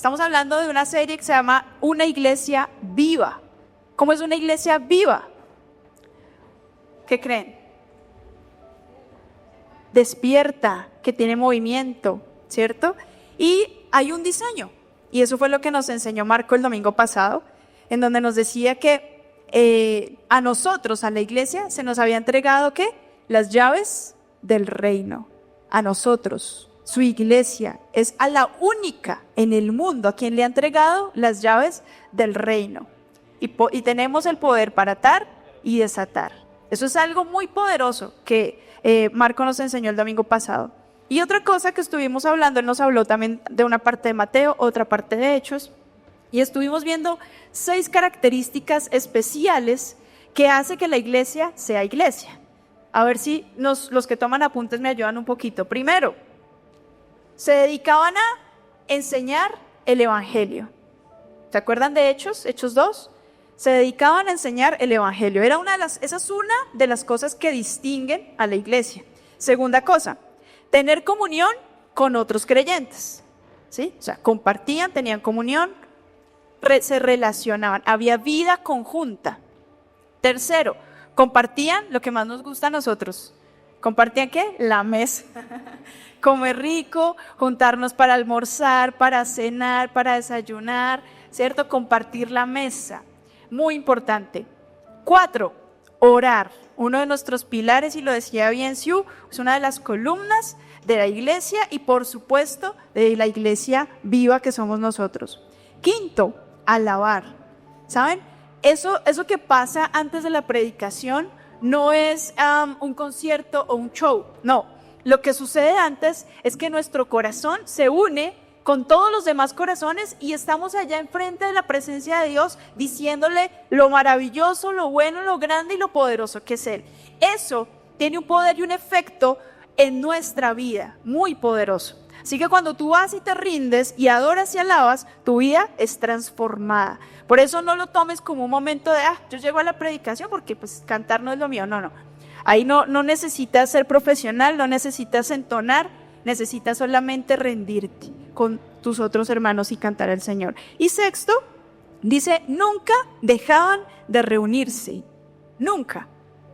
Estamos hablando de una serie que se llama Una Iglesia Viva. ¿Cómo es una iglesia viva? ¿Qué creen? Despierta, que tiene movimiento, ¿cierto? Y hay un diseño, y eso fue lo que nos enseñó Marco el domingo pasado, en donde nos decía que a nosotros, a la iglesia, se nos había entregado ¿qué? Las llaves del reino. A nosotros, su iglesia, es a la única en el mundo a quien le ha entregado las llaves del reino. Y tenemos el poder para atar y desatar. Eso es algo muy poderoso que Marco nos enseñó el domingo pasado. Y otra cosa que estuvimos hablando, él nos habló también de una parte de Mateo, otra parte de Hechos, y estuvimos viendo 6 características especiales que hace que la iglesia sea iglesia. A ver si los que toman apuntes me ayudan un poquito. Primero, se dedicaban a enseñar el evangelio. ¿Se acuerdan de Hechos? Hechos 2. Se dedicaban a enseñar el evangelio. Esa es una de las cosas que distinguen a la iglesia. Segunda cosa, tener comunión con otros creyentes, ¿sí? O sea, compartían, tenían comunión, se relacionaban, había vida conjunta. Tercero, compartían lo que más nos gusta a nosotros. ¿Compartían qué? La mesa. Comer rico, juntarnos para almorzar, para cenar, para desayunar, ¿cierto? Compartir la mesa. Muy importante. 4, orar. Uno de nuestros pilares, y lo decía bien Siu, es una de las columnas de la iglesia y por supuesto de la iglesia viva que somos nosotros. 5, alabar. ¿Saben? Eso que pasa antes de la predicación no es un concierto o un show, no. Lo que sucede antes es que nuestro corazón se une con todos los demás corazones y estamos allá enfrente de la presencia de Dios diciéndole lo maravilloso, lo bueno, lo grande y lo poderoso que es Él. Eso tiene un poder y un efecto en nuestra vida, muy poderoso. Así que cuando tú vas y te rindes y adoras y alabas, tu vida es transformada. Por eso no lo tomes como un momento de, yo llego a la predicación porque pues cantar no es lo mío, no. Ahí no necesitas ser profesional, no necesitas entonar, necesitas solamente rendirte con tus otros hermanos y cantar al Señor. Y 6, dice, nunca dejaban de reunirse, nunca.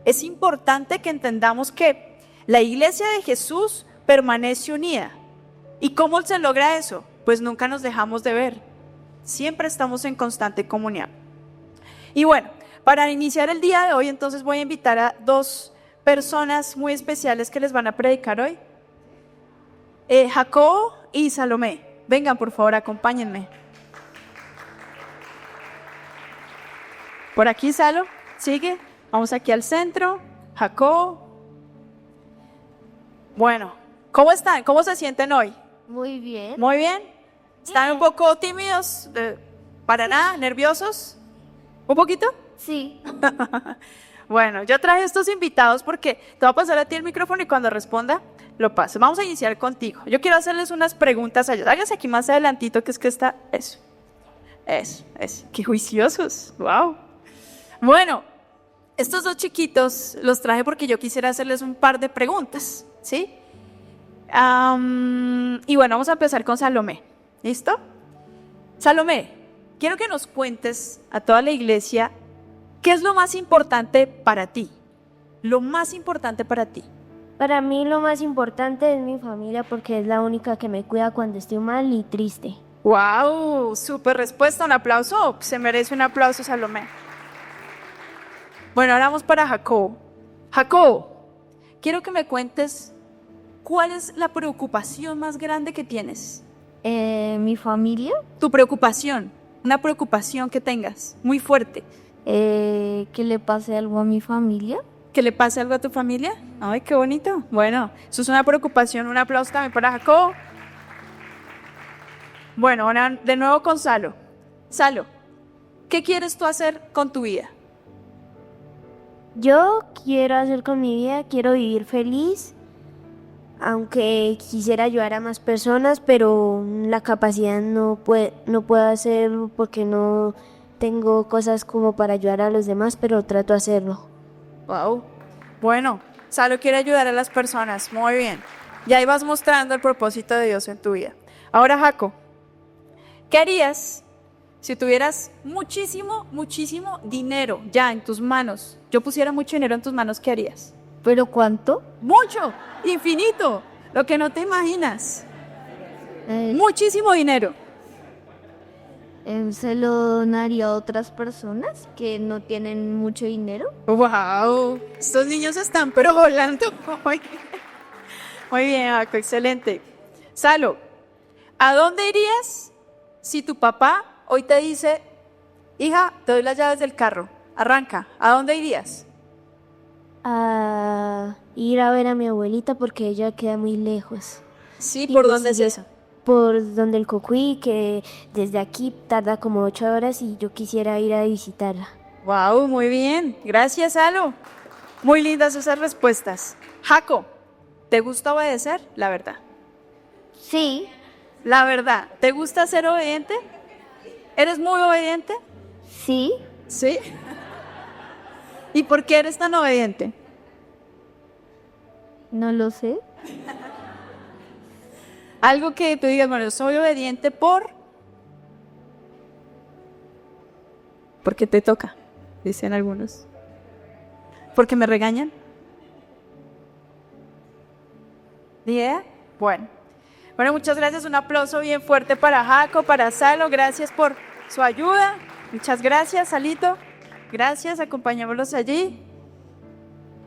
Es importante que entendamos que la iglesia de Jesús permanece unida. ¿Y cómo se logra eso? Pues nunca nos dejamos de ver, siempre estamos en constante comunión. Y bueno, para iniciar el día de hoy, entonces voy a invitar a 2 personas muy especiales que les van a predicar hoy. Jacobo y Salomé. Vengan, por favor, acompáñenme. Por aquí, Salo, sigue. Vamos aquí al centro. Jacobo. Bueno, ¿cómo están? ¿Cómo se sienten hoy? Muy bien. Muy bien. ¿Están un poco tímidos? ¿Para nada? ¿Nerviosos? ¿Un poquito? Sí. Bueno, yo traje estos invitados porque te voy a pasar a ti el micrófono y cuando responda, lo paso. Vamos a iniciar contigo. Yo quiero hacerles unas preguntas a ellos. Háganse aquí más adelantito, que es que está... Eso. Qué juiciosos. Wow. Bueno, estos 2 chiquitos los traje porque yo quisiera hacerles un par de preguntas, ¿sí? Y bueno, vamos a empezar con Salomé. ¿Listo? Salomé, quiero que nos cuentes a toda la iglesia qué es lo más importante para ti. Lo más importante para ti. Para mí lo más importante es mi familia porque es la única que me cuida cuando estoy mal y triste. ¡Wow! Súper respuesta, un aplauso. Se merece un aplauso, Salomé. Bueno, ahora vamos para Jacobo. Jacobo, quiero que me cuentes cuál es la preocupación más grande que tienes. ¿Mi familia? Tu preocupación, una preocupación que tengas muy fuerte. ¿Que le pase algo a mi familia? ¿Que le pase algo a tu familia? Ay, qué bonito. Bueno, eso es una preocupación. Un aplauso también para Jacobo. Bueno, ahora de nuevo con Salo. Salo, ¿qué quieres tú hacer con tu vida? Yo quiero hacer con mi vida, quiero vivir feliz, aunque quisiera ayudar a más personas, pero la capacidad no puedo hacerlo porque no tengo cosas como para ayudar a los demás, pero trato de hacerlo. Wow. Bueno, Salo quiere ayudar a las personas. Muy bien. Y ahí vas mostrando el propósito de Dios en tu vida. Ahora, Jaco, ¿Qué harías si tuvieras muchísimo, muchísimo dinero ya en tus manos? Yo pusiera mucho dinero en tus manos, ¿qué harías? ¿Pero cuánto? Mucho, infinito, lo que no te imaginas. Muchísimo dinero. ¿Se lo donaría a otras personas que no tienen mucho dinero? ¡Wow! Estos niños están pero volando. Muy bien, Jaco, excelente. Salo, ¿a dónde irías si tu papá hoy te dice, hija, te doy las llaves del carro, arranca? ¿A dónde irías? A ir a ver a mi abuelita porque ella queda muy lejos. Sí, ¿por dónde es eso? Por donde el Cocuy, que desde aquí tarda como 8 horas y yo quisiera ir a visitarla. ¡Wow! Muy bien. Gracias, Salo. Muy lindas esas respuestas. Jaco, ¿te gusta obedecer? La verdad. Sí, La verdad, ¿te gusta ser obediente? ¿Eres muy obediente? sí, Sí. ¿Y por qué eres tan obediente? no lo sé. Algo que tú digas, bueno, soy obediente porque te toca, dicen algunos. ¿Porque me regañan? ¿Ni idea? Bueno. Bueno, muchas gracias. Un aplauso bien fuerte para Jaco, para Salo. Gracias por su ayuda. Muchas gracias, Salito. Gracias, acompañémoslos allí.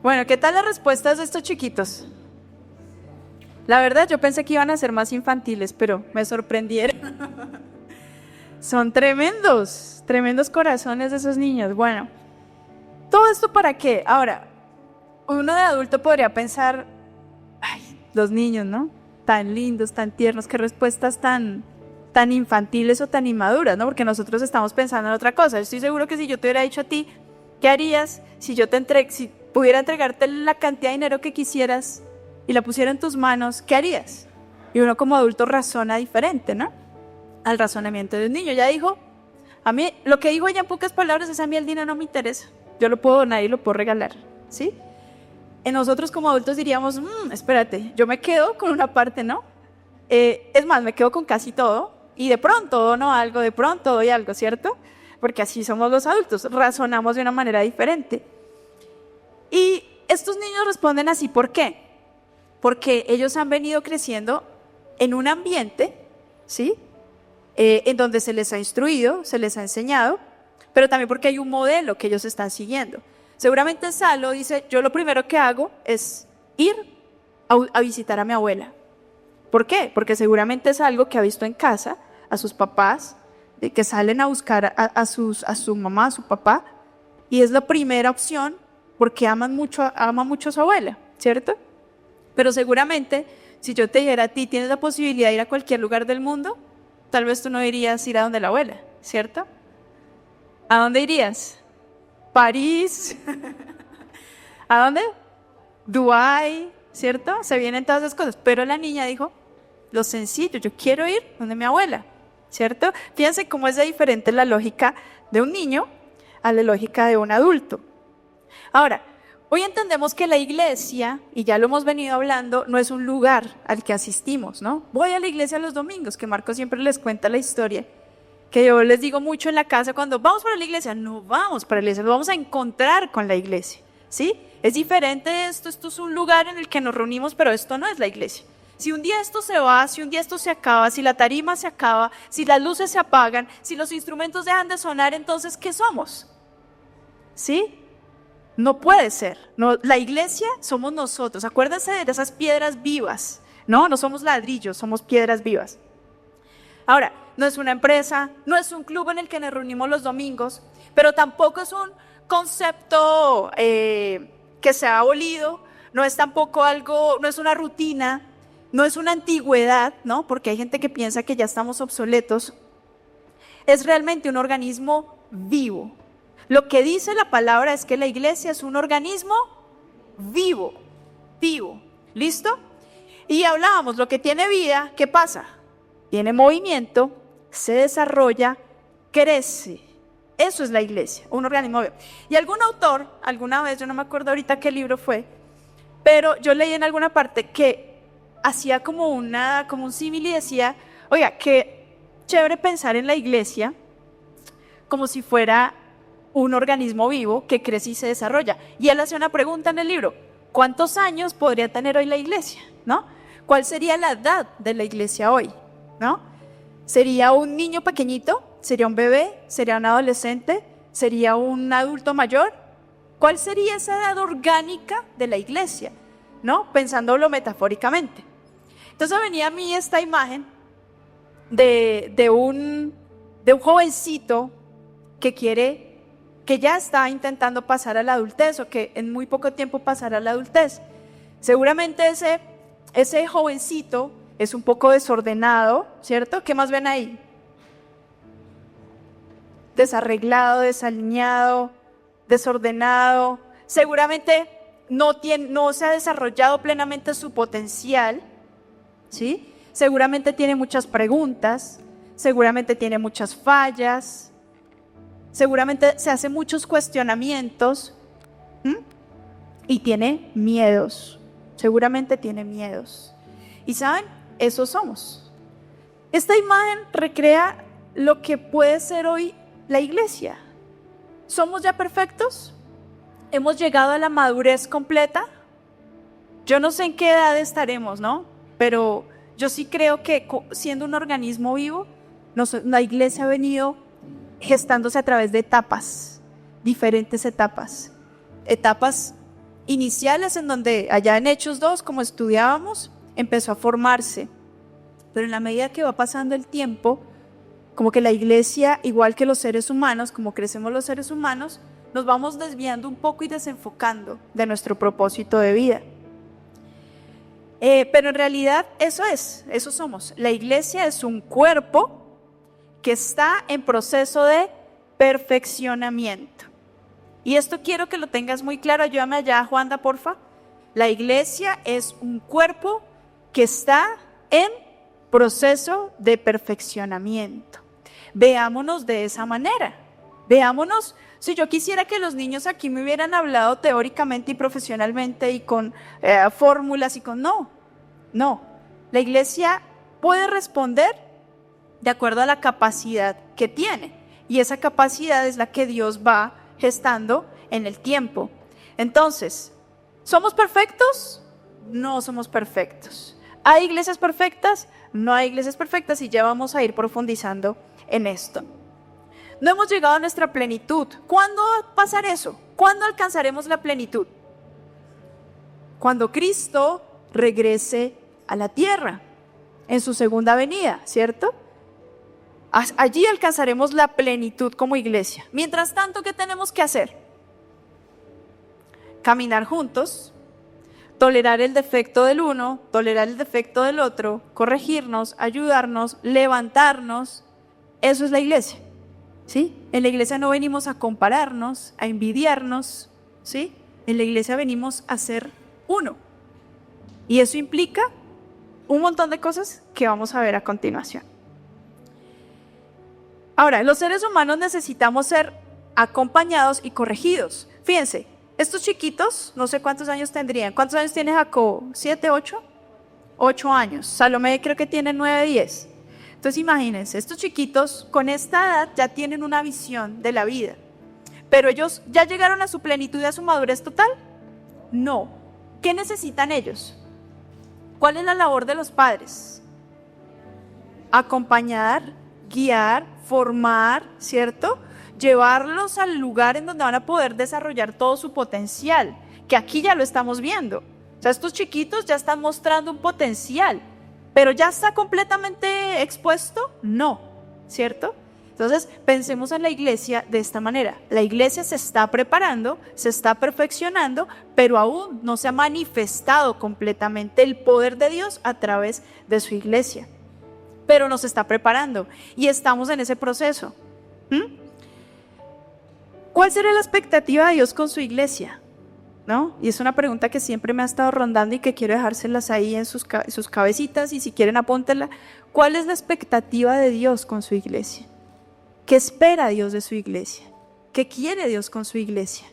Bueno, ¿qué tal las respuestas de estos chiquitos? La verdad, yo pensé que iban a ser más infantiles, pero me sorprendieron. Son tremendos, tremendos corazones de esos niños. Bueno, ¿todo esto para qué? Ahora, uno de adulto podría pensar, ay, los niños, ¿no? Tan lindos, tan tiernos, qué respuestas tan infantiles o tan inmaduras, ¿no? Porque nosotros estamos pensando en otra cosa. Yo estoy seguro que si yo te hubiera dicho a ti, ¿qué harías si si pudiera entregarte la cantidad de dinero que quisieras y la pusiera en tus manos, ¿qué harías? Y uno como adulto razona diferente, ¿no? Al razonamiento de un niño. Ya dijo, a mí, lo que dijo ella en pocas palabras es, a mí el dinero no me interesa. Yo lo puedo donar y lo puedo regalar, ¿sí? En nosotros como adultos diríamos, espérate, yo me quedo con una parte, ¿no? Es más, me quedo con casi todo y de pronto dono algo, de pronto doy algo, ¿cierto? Porque así somos los adultos, razonamos de una manera diferente. Y estos niños responden así, ¿por qué? Porque ellos han venido creciendo en un ambiente, ¿sí? En donde se les ha instruido, se les ha enseñado, pero también porque hay un modelo que ellos están siguiendo. Seguramente Salo dice, yo lo primero que hago es ir a visitar a mi abuela. ¿Por qué? Porque seguramente es algo que ha visto en casa, a sus papás, de que salen a buscar a su mamá, a su papá, y es la primera opción porque ama mucho a su abuela, ¿cierto? Pero seguramente, si yo te dijera a ti, tienes la posibilidad de ir a cualquier lugar del mundo, tal vez tú no irías a ir a donde la abuela, ¿cierto? ¿A dónde irías? París. ¿A dónde? Dubái, ¿cierto? Se vienen todas esas cosas. Pero la niña dijo, lo sencillo, yo quiero ir donde mi abuela, ¿cierto? Fíjense cómo es de diferente la lógica de un niño a la lógica de un adulto. Ahora, hoy entendemos que la iglesia, y ya lo hemos venido hablando, no es un lugar al que asistimos, ¿no? Voy a la iglesia los domingos, que Marco siempre les cuenta la historia, que yo les digo mucho en la casa cuando vamos para la iglesia, no vamos para la iglesia, nos vamos a encontrar con la iglesia, ¿sí? Es diferente esto es un lugar en el que nos reunimos, pero esto no es la iglesia. Si un día esto se va, si un día esto se acaba, si la tarima se acaba, si las luces se apagan, si los instrumentos dejan de sonar, entonces, ¿qué somos? ¿Sí? No puede ser. No, la iglesia somos nosotros. Acuérdense de esas piedras vivas. No somos ladrillos, somos piedras vivas. Ahora, no es una empresa, no es un club en el que nos reunimos los domingos, pero tampoco es un concepto que se ha abolido, no es tampoco algo, no es una rutina, no es una antigüedad, ¿no? Porque hay gente que piensa que ya estamos obsoletos. Es realmente un organismo vivo. Lo que dice la palabra es que la iglesia es un organismo vivo, ¿listo? Y hablábamos, lo que tiene vida, ¿qué pasa? Tiene movimiento, se desarrolla, crece. Eso es la iglesia, un organismo vivo. Y algún autor, alguna vez, yo no me acuerdo ahorita qué libro fue, pero yo leí en alguna parte que hacía como un símil y decía, oiga, que chévere pensar en la iglesia como si fuera un organismo vivo que crece y se desarrolla. Y él hace una pregunta en el libro: ¿cuántos años podría tener hoy la iglesia? ¿No? ¿Cuál sería la edad de la iglesia hoy? ¿No? ¿Sería un niño pequeñito? ¿Sería un bebé? ¿Sería un adolescente? ¿Sería un adulto mayor? ¿Cuál sería esa edad orgánica de la iglesia? ¿No? Pensándolo metafóricamente. Entonces venía a mí esta imagen de un jovencito que ya está intentando pasar a la adultez, o que en muy poco tiempo pasará a la adultez. Seguramente ese jovencito es un poco desordenado, ¿cierto? ¿Qué más ven ahí? Desarreglado, desalineado, desordenado. Seguramente no se ha desarrollado plenamente su potencial, ¿sí? Seguramente tiene muchas preguntas, seguramente tiene muchas fallas, seguramente se hace muchos cuestionamientos, y tiene miedos, seguramente tiene miedos. Y ¿saben? Eso somos. Esta imagen recrea lo que puede ser hoy la iglesia. ¿Somos ya perfectos? ¿Hemos llegado a la madurez completa? Yo no sé en qué edad estaremos, ¿no? Pero yo sí creo que siendo un organismo vivo, la iglesia ha venido gestándose a través de etapas, diferentes etapas. Etapas iniciales en donde allá en Hechos 2, como estudiábamos, empezó a formarse. Pero en la medida que va pasando el tiempo, como que la iglesia, igual que los seres humanos, como crecemos los seres humanos, nos vamos desviando un poco y desenfocando de nuestro propósito de vida. Pero en realidad eso somos. La iglesia es un cuerpo que está en proceso de perfeccionamiento. Y esto quiero que lo tengas muy claro. Ayúdame allá, Juanda, porfa. La iglesia es un cuerpo que está en proceso de perfeccionamiento. Veámonos de esa manera. Veámonos, si yo quisiera que los niños aquí me hubieran hablado teóricamente y profesionalmente y con fórmulas y con... No. La iglesia puede responder de acuerdo a la capacidad que tiene. Y esa capacidad es la que Dios va gestando en el tiempo. Entonces, ¿somos perfectos? No somos perfectos. ¿Hay iglesias perfectas? No hay iglesias perfectas, y ya vamos a ir profundizando en esto. No hemos llegado a nuestra plenitud. ¿Cuándo va a pasar eso? ¿Cuándo alcanzaremos la plenitud? Cuando Cristo regrese a la tierra en su segunda venida, ¿cierto? Allí alcanzaremos la plenitud como iglesia. Mientras tanto, ¿qué tenemos que hacer? Caminar juntos, tolerar el defecto del uno, tolerar el defecto del otro, corregirnos, ayudarnos, levantarnos. Eso es la iglesia, ¿sí? En la iglesia no venimos a compararnos, a envidiarnos, ¿sí? En la iglesia venimos a ser uno. Y eso implica un montón de cosas que vamos a ver a continuación. Ahora, los seres humanos necesitamos ser acompañados y corregidos. Fíjense, estos chiquitos, no sé cuántos años tendrían. ¿Cuántos años tiene Jacobo? ¿7, 8? 8 años. Salomé creo que tiene 9, 10. Entonces imagínense, estos chiquitos con esta edad ya tienen una visión de la vida. ¿Pero ellos ya llegaron a su plenitud y a su madurez total? No. ¿Qué necesitan ellos? ¿Cuál es la labor de los padres? Acompañar, guiar, formar, ¿cierto? Llevarlos al lugar en donde van a poder desarrollar todo su potencial, que aquí ya lo estamos viendo. O sea, estos chiquitos ya están mostrando un potencial, pero ¿ya está completamente expuesto? No, ¿cierto? Entonces, pensemos en la iglesia de esta manera. La iglesia se está preparando, se está perfeccionando, pero aún no se ha manifestado completamente el poder de Dios a través de su iglesia. Pero nos está preparando y estamos en ese proceso. ¿Cuál será la expectativa de Dios con su iglesia? ¿No? Y es una pregunta que siempre me ha estado rondando y que quiero dejárselas ahí en sus cabecitas, y si quieren apúntenla. ¿Cuál es la expectativa de Dios con su iglesia? ¿Qué espera Dios de su iglesia? ¿Qué quiere Dios con su iglesia?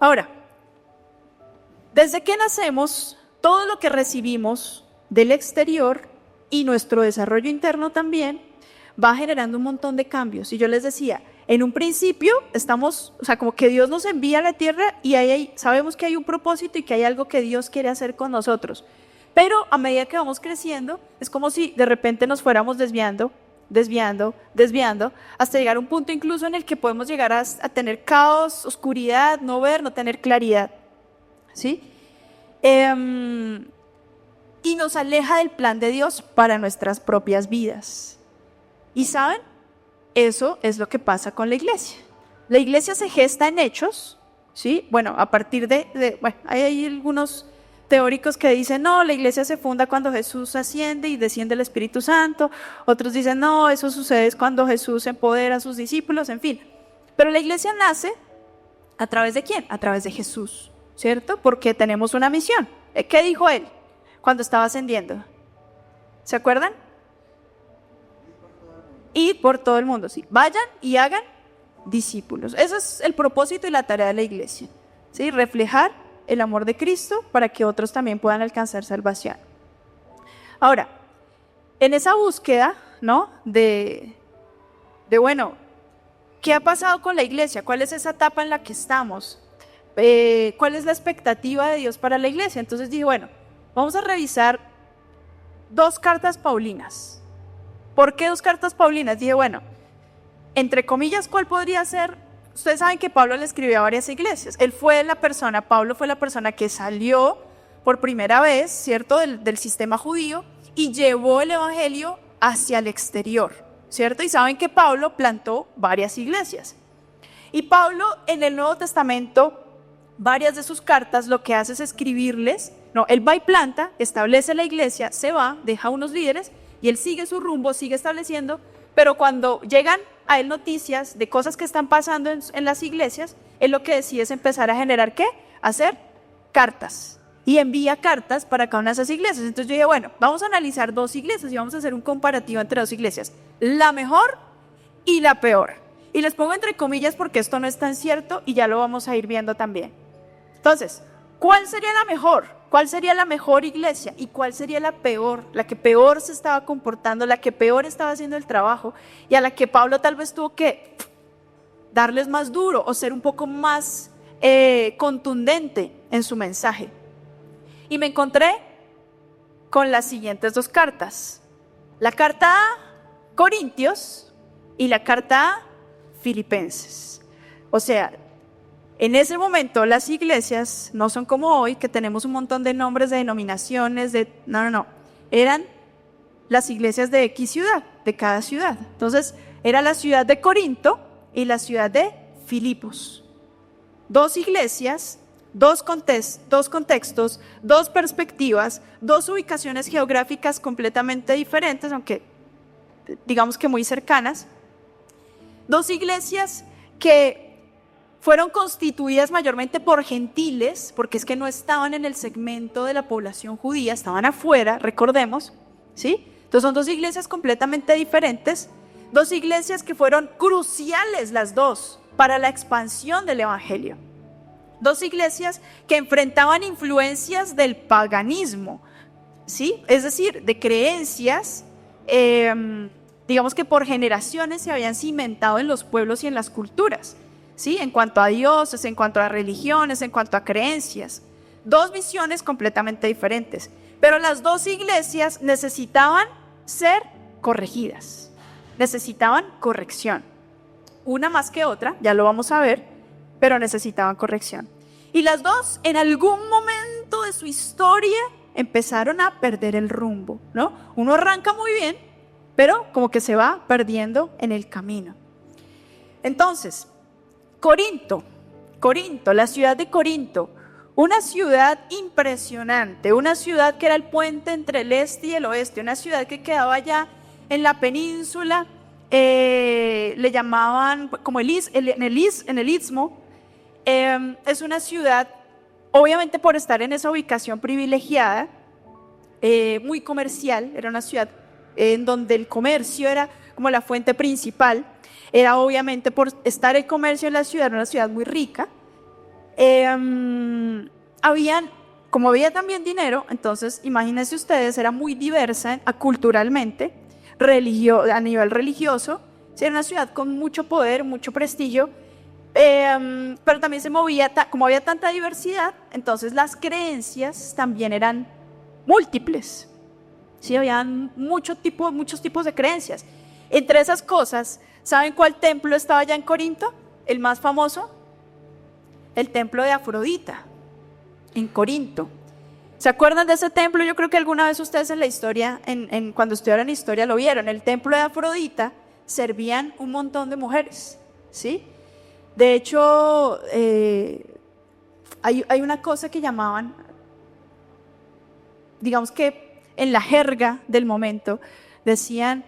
Ahora, desde que nacemos, todo lo que recibimos del exterior y nuestro desarrollo interno también va generando un montón de cambios. Y yo les decía, en un principio estamos, o sea, como que Dios nos envía a la tierra y sabemos que hay un propósito y que hay algo que Dios quiere hacer con nosotros. Pero a medida que vamos creciendo, es como si de repente nos fuéramos desviando, hasta llegar a un punto incluso en el que podemos llegar a tener caos, oscuridad, no ver, no tener claridad, ¿sí? Y nos aleja del plan de Dios para nuestras propias vidas. ¿Y saben? Eso es lo que pasa con la iglesia. La iglesia se gesta en hechos, ¿sí? Bueno, a partir bueno, hay algunos teóricos que dicen, no, la iglesia se funda cuando Jesús asciende y desciende el Espíritu Santo. Otros dicen, no, eso sucede cuando Jesús empodera a sus discípulos, en fin. Pero la iglesia nace ¿a través de quién? A través de Jesús, ¿cierto? Porque tenemos una misión. ¿Qué dijo él cuando estaba ascendiendo? ¿Se acuerdan? Y por todo el mundo, sí. Vayan y hagan discípulos. Ese es el propósito y la tarea de la iglesia, ¿sí? Reflejar el amor de Cristo para que otros también puedan alcanzar salvación. Ahora, en esa búsqueda, ¿no? Bueno, ¿qué ha pasado con la iglesia? ¿Cuál es esa etapa en la que estamos? ¿Cuál es la expectativa de Dios para la iglesia? Entonces dije, bueno, vamos a revisar 2 cartas paulinas. ¿Por qué 2 cartas paulinas? Dije, bueno, entre comillas, ¿cuál podría ser? Ustedes saben que Pablo le escribió a varias iglesias. Pablo fue la persona que salió por primera vez, ¿cierto?, del sistema judío y llevó el evangelio hacia el exterior, ¿cierto? Y saben que Pablo plantó varias iglesias. Y Pablo en el Nuevo Testamento, varias de sus cartas lo que hace es escribirles, él va y planta, establece la iglesia, se va, deja unos líderes y él sigue su rumbo, sigue estableciendo, pero cuando llegan a él noticias de cosas que están pasando en las iglesias, él lo que decide es empezar a generar, ¿qué? Hacer cartas. Y envía cartas para cada una de esas iglesias. Entonces yo dije, bueno, vamos a analizar 2 iglesias y vamos a hacer un comparativo entre 2 iglesias. La mejor y la peor. Y les pongo entre comillas porque esto no es tan cierto y ya lo vamos a ir viendo también. Entonces, ¿cuál sería la mejor? ¿Cuál sería la mejor iglesia? ¿Y cuál sería la peor? La que peor se estaba comportando, la que peor estaba haciendo el trabajo y a la que Pablo tal vez tuvo que darles más duro o ser un poco más contundente en su mensaje. Y me encontré con las siguientes 2 cartas. La carta a Corintios y la carta a Filipenses. O sea, en ese momento las iglesias no son como hoy, que tenemos un montón de nombres de denominaciones, no. Eran las iglesias de X ciudad, de cada ciudad. Entonces, era la ciudad de Corinto y la ciudad de Filipos. 2 iglesias, 2 contextos, 2 perspectivas, 2 ubicaciones geográficas completamente diferentes, aunque digamos que muy cercanas. 2 iglesias que fueron constituidas mayormente por gentiles, porque es que no estaban en el segmento de la población judía, estaban afuera, recordemos, ¿sí? Entonces son 2 iglesias completamente diferentes, 2 iglesias que fueron cruciales las 2 para la expansión del evangelio. 2 iglesias que enfrentaban influencias del paganismo, ¿sí? Es decir, de creencias, digamos que por generaciones se habían cimentado en los pueblos y en las culturas, ¿sí? En cuanto a dioses, en cuanto a religiones, en cuanto a creencias. 2 visiones completamente diferentes, pero las 2 iglesias necesitaban ser corregidas, necesitaban corrección. Una más que otra, ya lo vamos a ver, pero necesitaban corrección. Y las 2 en algún momento de su historia empezaron a perder el rumbo, ¿no? Uno arranca muy bien, pero como que se va perdiendo en el camino. Entonces, Corinto, la ciudad de Corinto, una ciudad impresionante, una ciudad que era el puente entre el este y el oeste, una ciudad que quedaba allá en la península, le llamaban como en el istmo. Es una ciudad, obviamente por estar en esa ubicación privilegiada, muy comercial, era una ciudad en donde el comercio era como la fuente principal. Era obviamente por estar el comercio en la ciudad, era una ciudad muy rica. Habían como había también dinero, entonces imagínense ustedes, era muy diversa culturalmente, a nivel religioso, sí, era una ciudad con mucho poder, mucho prestigio, pero también se movía, como había tanta diversidad, entonces las creencias también eran múltiples, sí, había muchos tipos de creencias. Entre esas cosas, ¿saben cuál templo estaba allá en Corinto? El más famoso, el templo de Afrodita, en Corinto. ¿Se acuerdan de ese templo? Yo creo que alguna vez ustedes en la historia, cuando estudiaron historia lo vieron. El templo de Afrodita servían un montón de mujeres, ¿sí? De hecho, hay una cosa que llamaban, digamos que en la jerga del momento, decían,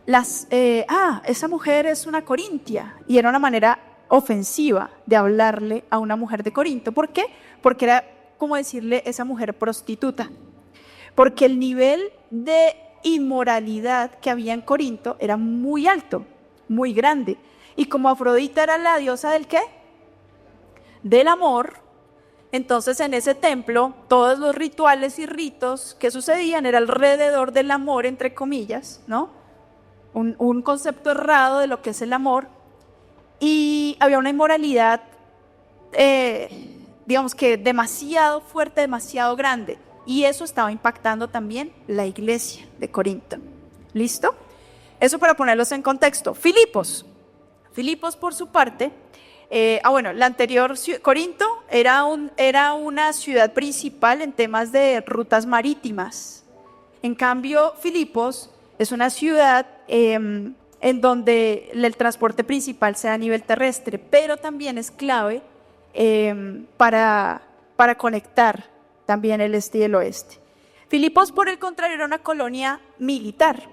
esa mujer es una corintia, y era una manera ofensiva de hablarle a una mujer de Corinto. ¿Por qué? Porque era como decirle esa mujer prostituta, porque el nivel de inmoralidad que había en Corinto era muy alto, muy grande, y como Afrodita era la diosa del ¿qué? Del amor, entonces en ese templo todos los rituales y ritos que sucedían era alrededor del amor, entre comillas, ¿no? Un concepto errado de lo que es el amor, y había una inmoralidad, digamos que demasiado fuerte, demasiado grande, y eso estaba impactando también la iglesia de Corinto. ¿Listo? Eso para ponerlos en contexto. Filipos por su parte, la anterior Corinto era una ciudad principal en temas de rutas marítimas. En cambio, Filipos es una ciudad en donde el transporte principal sea a nivel terrestre, pero también es clave para conectar también el este y el oeste. Filipos, por el contrario, era una colonia militar,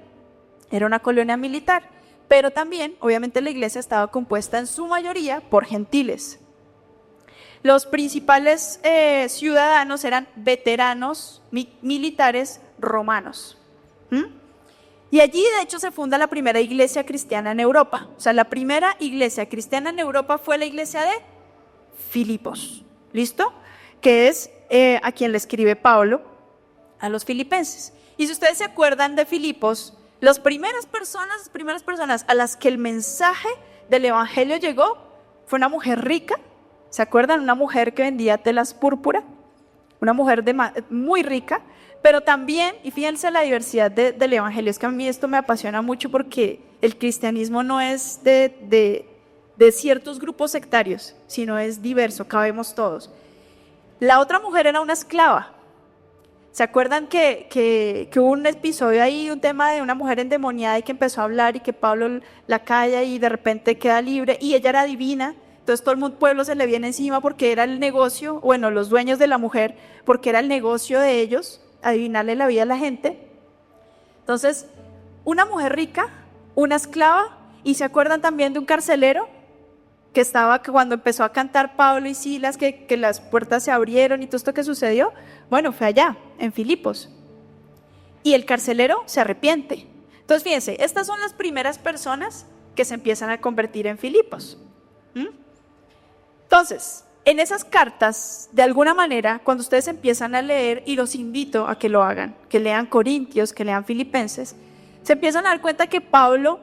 pero también, obviamente, la iglesia estaba compuesta en su mayoría por gentiles. Los principales ciudadanos eran veteranos militares romanos. Y allí, de hecho, se funda la primera iglesia cristiana en Europa. O sea, la primera iglesia cristiana en Europa fue la iglesia de Filipos. ¿Listo? Que es a quien le escribe Pablo a los filipenses. Y si ustedes se acuerdan de Filipos, las primeras personas a las que el mensaje del evangelio llegó fue una mujer rica. ¿Se acuerdan? Una mujer que vendía telas púrpura, una mujer muy rica, pero también, y fíjense la diversidad del evangelio, es que a mí esto me apasiona mucho porque el cristianismo no es de ciertos grupos sectarios, sino es diverso, cabemos todos. La otra mujer era una esclava. ¿Se acuerdan que hubo un episodio ahí, un tema de una mujer endemoniada y que empezó a hablar y que Pablo la calla y de repente queda libre y ella era divina? Entonces todo el pueblo se le viene encima porque era el negocio, bueno, los dueños de la mujer, porque era el negocio de ellos, adivinarle la vida a la gente. Entonces, una mujer rica, una esclava, y ¿se acuerdan también de un carcelero? Que estaba, que cuando empezó a cantar Pablo y Silas, que las puertas se abrieron y todo esto que sucedió, bueno, fue allá, en Filipos. Y el carcelero se arrepiente. Entonces, fíjense, estas son las primeras personas que se empiezan a convertir en Filipos. Entonces, en esas cartas, de alguna manera, cuando ustedes empiezan a leer, y los invito a que lo hagan, que lean Corintios, que lean Filipenses, se empiezan a dar cuenta que Pablo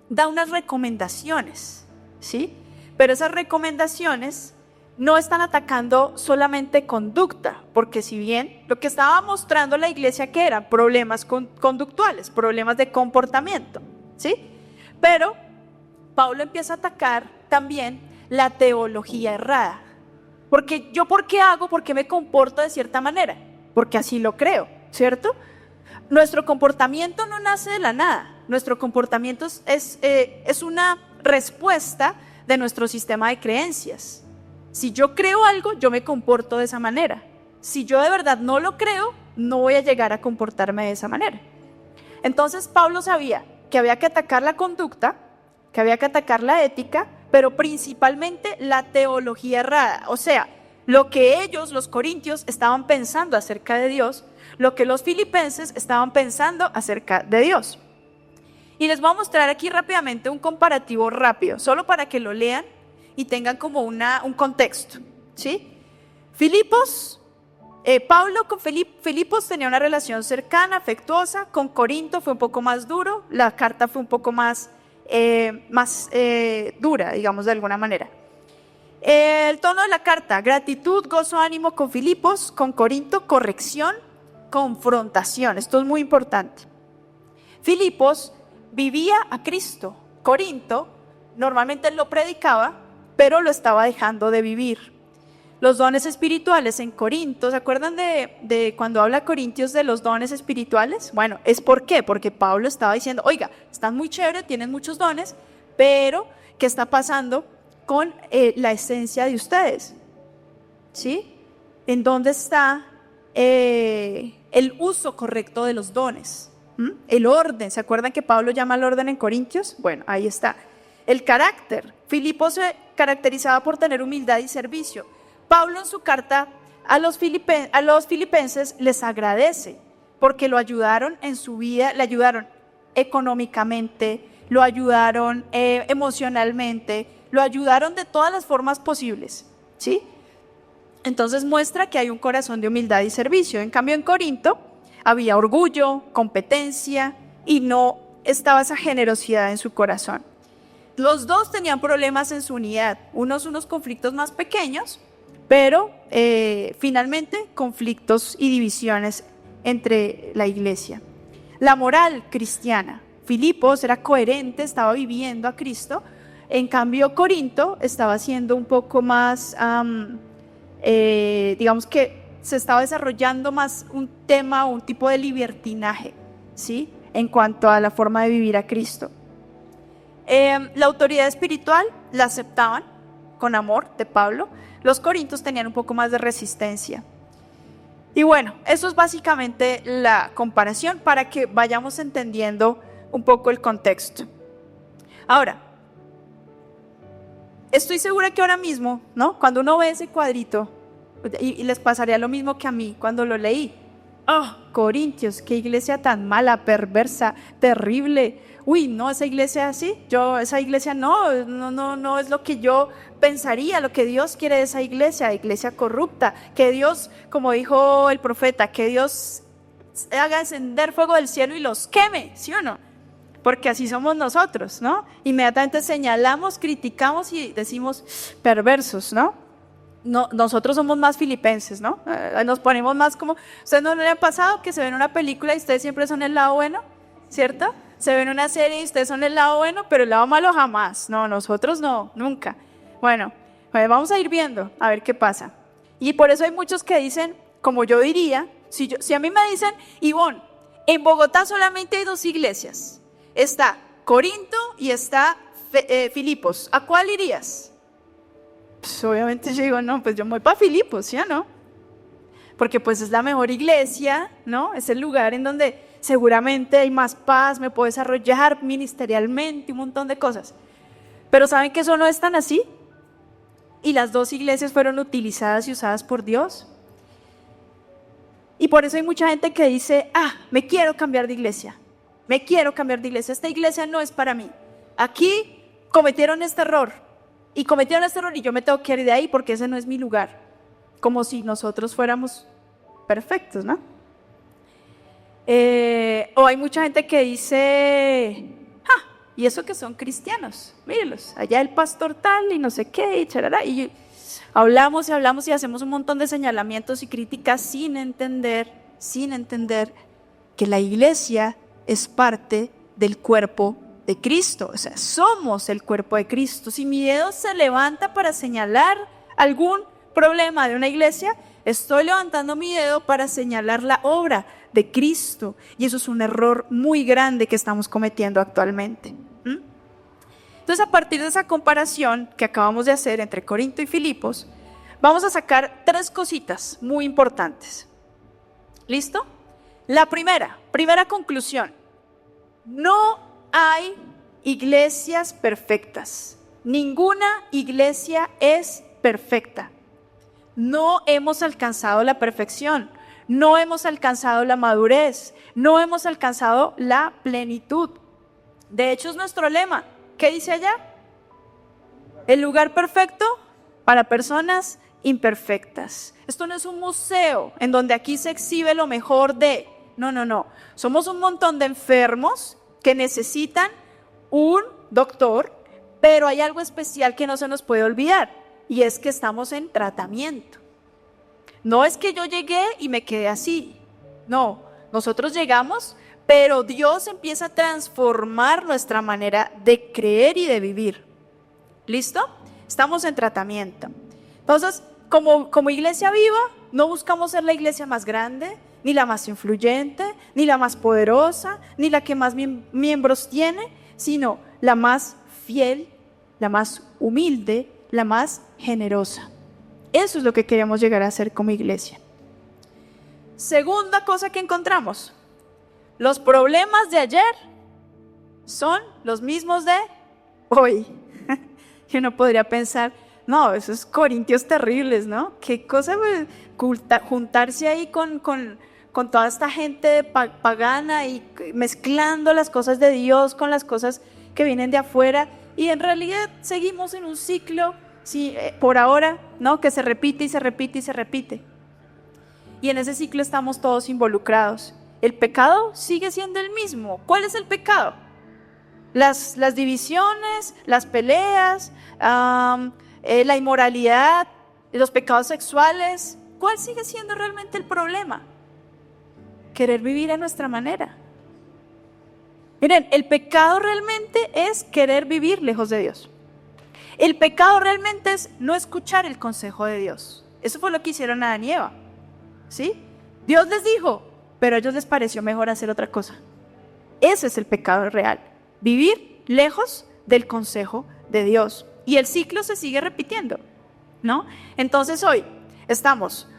da unas recomendaciones, ¿sí? Pero esas recomendaciones no están atacando solamente conducta, porque si bien lo que estaba mostrando la iglesia que eran problemas conductuales, problemas de comportamiento, ¿sí? Pero Pablo empieza a atacar también la teología errada. Porque yo, ¿por qué hago? ¿Por qué me comporto de cierta manera? Porque así lo creo, ¿cierto? Nuestro comportamiento no nace de la nada. Nuestro comportamiento es una respuesta de nuestro sistema de creencias. Si yo creo algo, yo me comporto de esa manera. Si yo de verdad no lo creo, no voy a llegar a comportarme de esa manera. Entonces Pablo sabía que había que atacar la conducta, que había que atacar la ética, pero principalmente la teología errada. O sea, lo que ellos, los corintios, estaban pensando acerca de Dios, lo que los filipenses estaban pensando acerca de Dios. Y les voy a mostrar aquí rápidamente un comparativo rápido, solo para que lo lean y tengan como un contexto, ¿sí? Filipos Pablo con Filipos tenía una relación cercana, afectuosa. Con Corinto fue un poco más duro, la carta fue un poco más dura, digamos de alguna manera. El tono de la carta: gratitud, gozo, ánimo con Filipos. Con Corinto, corrección, confrontación. Esto es muy importante. Filipos vivía a Cristo. Corinto normalmente lo predicaba, pero lo estaba dejando de vivir. Los dones espirituales en Corinto, ¿se acuerdan de cuando habla Corintios de los dones espirituales? Bueno, ¿es por qué? Porque Pablo estaba diciendo, oiga, están muy chéveres, tienen muchos dones, pero ¿qué está pasando con la esencia de ustedes? ¿Sí? ¿En dónde está el uso correcto de los dones? El orden, ¿se acuerdan que Pablo llama al orden en Corintios? Bueno, ahí está. El carácter. Filipos se caracterizaba por tener humildad y servicio. Pablo en su carta a los filipenses les agradece porque lo ayudaron en su vida, le ayudaron económicamente, lo ayudaron emocionalmente, lo ayudaron de todas las formas posibles, ¿sí? Entonces muestra que hay un corazón de humildad y servicio. En cambio en Corinto había orgullo, competencia y no estaba esa generosidad en su corazón. Los dos tenían problemas en su unidad, unos conflictos más pequeños, pero finalmente conflictos y divisiones entre la iglesia. La moral cristiana. Filipos era coherente, estaba viviendo a Cristo. En cambio Corinto estaba siendo un poco más, digamos que se estaba desarrollando más un tema o un tipo de libertinaje, ¿sí? En cuanto a la forma de vivir a Cristo. La autoridad espiritual la aceptaban con amor de Pablo. Los corintios tenían un poco más de resistencia. Y bueno, eso es básicamente la comparación para que vayamos entendiendo un poco el contexto. Ahora, estoy segura que ahora mismo, ¿no? Cuando uno ve ese cuadrito, y les pasaría lo mismo que a mí cuando lo leí. ¡Oh, Corintios! ¡Qué iglesia tan mala, perversa, terrible! Uy, no, esa iglesia así, esa iglesia no es lo que yo pensaría, lo que Dios quiere de esa iglesia corrupta, que Dios, como dijo el profeta, que Dios haga descender fuego del cielo y los queme, ¿sí o no? Porque así somos nosotros, ¿no? Inmediatamente señalamos, criticamos y decimos perversos, ¿no? No, nosotros somos más filipenses, ¿no? Nos ponemos más como, ¿ustedes no le han pasado que se ven una película y ustedes siempre son el lado bueno? ¿Cierto? Se ven una serie y ustedes son el lado bueno, pero el lado malo jamás. No, nosotros no, nunca. Bueno, vamos a ir viendo, a ver qué pasa. Y por eso hay muchos que dicen, como yo diría, si a mí me dicen, Ivonne, en Bogotá solamente hay 2 iglesias. Está Corinto y está Filipos. ¿A cuál irías? Pues obviamente yo digo, no, pues yo me voy para Filipos, ¿sí o no? Porque pues es la mejor iglesia, ¿no? Es el lugar en donde seguramente hay más paz, me puedo desarrollar ministerialmente, un montón de cosas. Pero ¿saben que eso no es tan así? Y las 2 iglesias fueron utilizadas y usadas por Dios. Y por eso hay mucha gente que dice, me quiero cambiar de iglesia. Me quiero cambiar de iglesia. Esta iglesia no es para mí. Aquí cometieron este error. Y cometieron este error y yo me tengo que ir de ahí porque ese no es mi lugar. Como si nosotros fuéramos perfectos, ¿no? O hay mucha gente que dice, y eso que son cristianos, mírenlos, allá el pastor tal y no sé qué, y charará, y hablamos y hacemos un montón de señalamientos y críticas sin entender que la iglesia es parte del cuerpo de Cristo. O sea, somos el cuerpo de Cristo. Si mi dedo se levanta para señalar algún problema de una iglesia, estoy levantando mi dedo para señalar la obra de Cristo, y eso es un error muy grande que estamos cometiendo actualmente. Entonces, a partir de esa comparación que acabamos de hacer entre Corinto y Filipos, vamos a sacar 3 cositas muy importantes. ¿Listo? La primera conclusión: no hay iglesias perfectas. Ninguna iglesia es perfecta. No hemos alcanzado la perfección, no hemos alcanzado la madurez, no hemos alcanzado la plenitud. De hecho, es nuestro lema. ¿Qué dice allá? El lugar perfecto para personas imperfectas. Esto no es un museo en donde aquí se exhibe lo mejor de... No. Somos un montón de enfermos que necesitan un doctor, pero hay algo especial que no se nos puede olvidar, y es que estamos en tratamiento. No es que yo llegué y me quedé así. No, nosotros llegamos, pero Dios empieza a transformar nuestra manera de creer y de vivir. ¿Listo? Estamos en tratamiento. Entonces, como iglesia viva, no buscamos ser la iglesia más grande, ni la más influyente, ni la más poderosa, ni la que más miembros tiene, sino la más fiel, la más humilde, la más generosa. Eso es lo que queremos llegar a ser como iglesia. Segunda cosa que encontramos: los problemas de ayer son los mismos de hoy. Y uno podría pensar, no, esos corintios terribles, ¿no? Qué cosa juntarse ahí con toda esta gente pagana y mezclando las cosas de Dios con las cosas que vienen de afuera, y en realidad seguimos en un ciclo, sí, por ahora, ¿no? Que se repite y se repite y se repite. Y en ese ciclo estamos todos involucrados. El pecado sigue siendo el mismo. ¿Cuál es el pecado? Las divisiones, las peleas, la inmoralidad, los pecados sexuales. ¿Cuál sigue siendo realmente el problema? Querer vivir a nuestra manera. Miren, el pecado realmente es querer vivir lejos de Dios. El pecado realmente es no escuchar el consejo de Dios. Eso fue lo que hicieron Adán y Eva, ¿sí? Dios les dijo, pero a ellos les pareció mejor hacer otra cosa. Ese es el pecado real. Vivir lejos del consejo de Dios. Y el ciclo se sigue repitiendo, ¿no? Entonces hoy estamos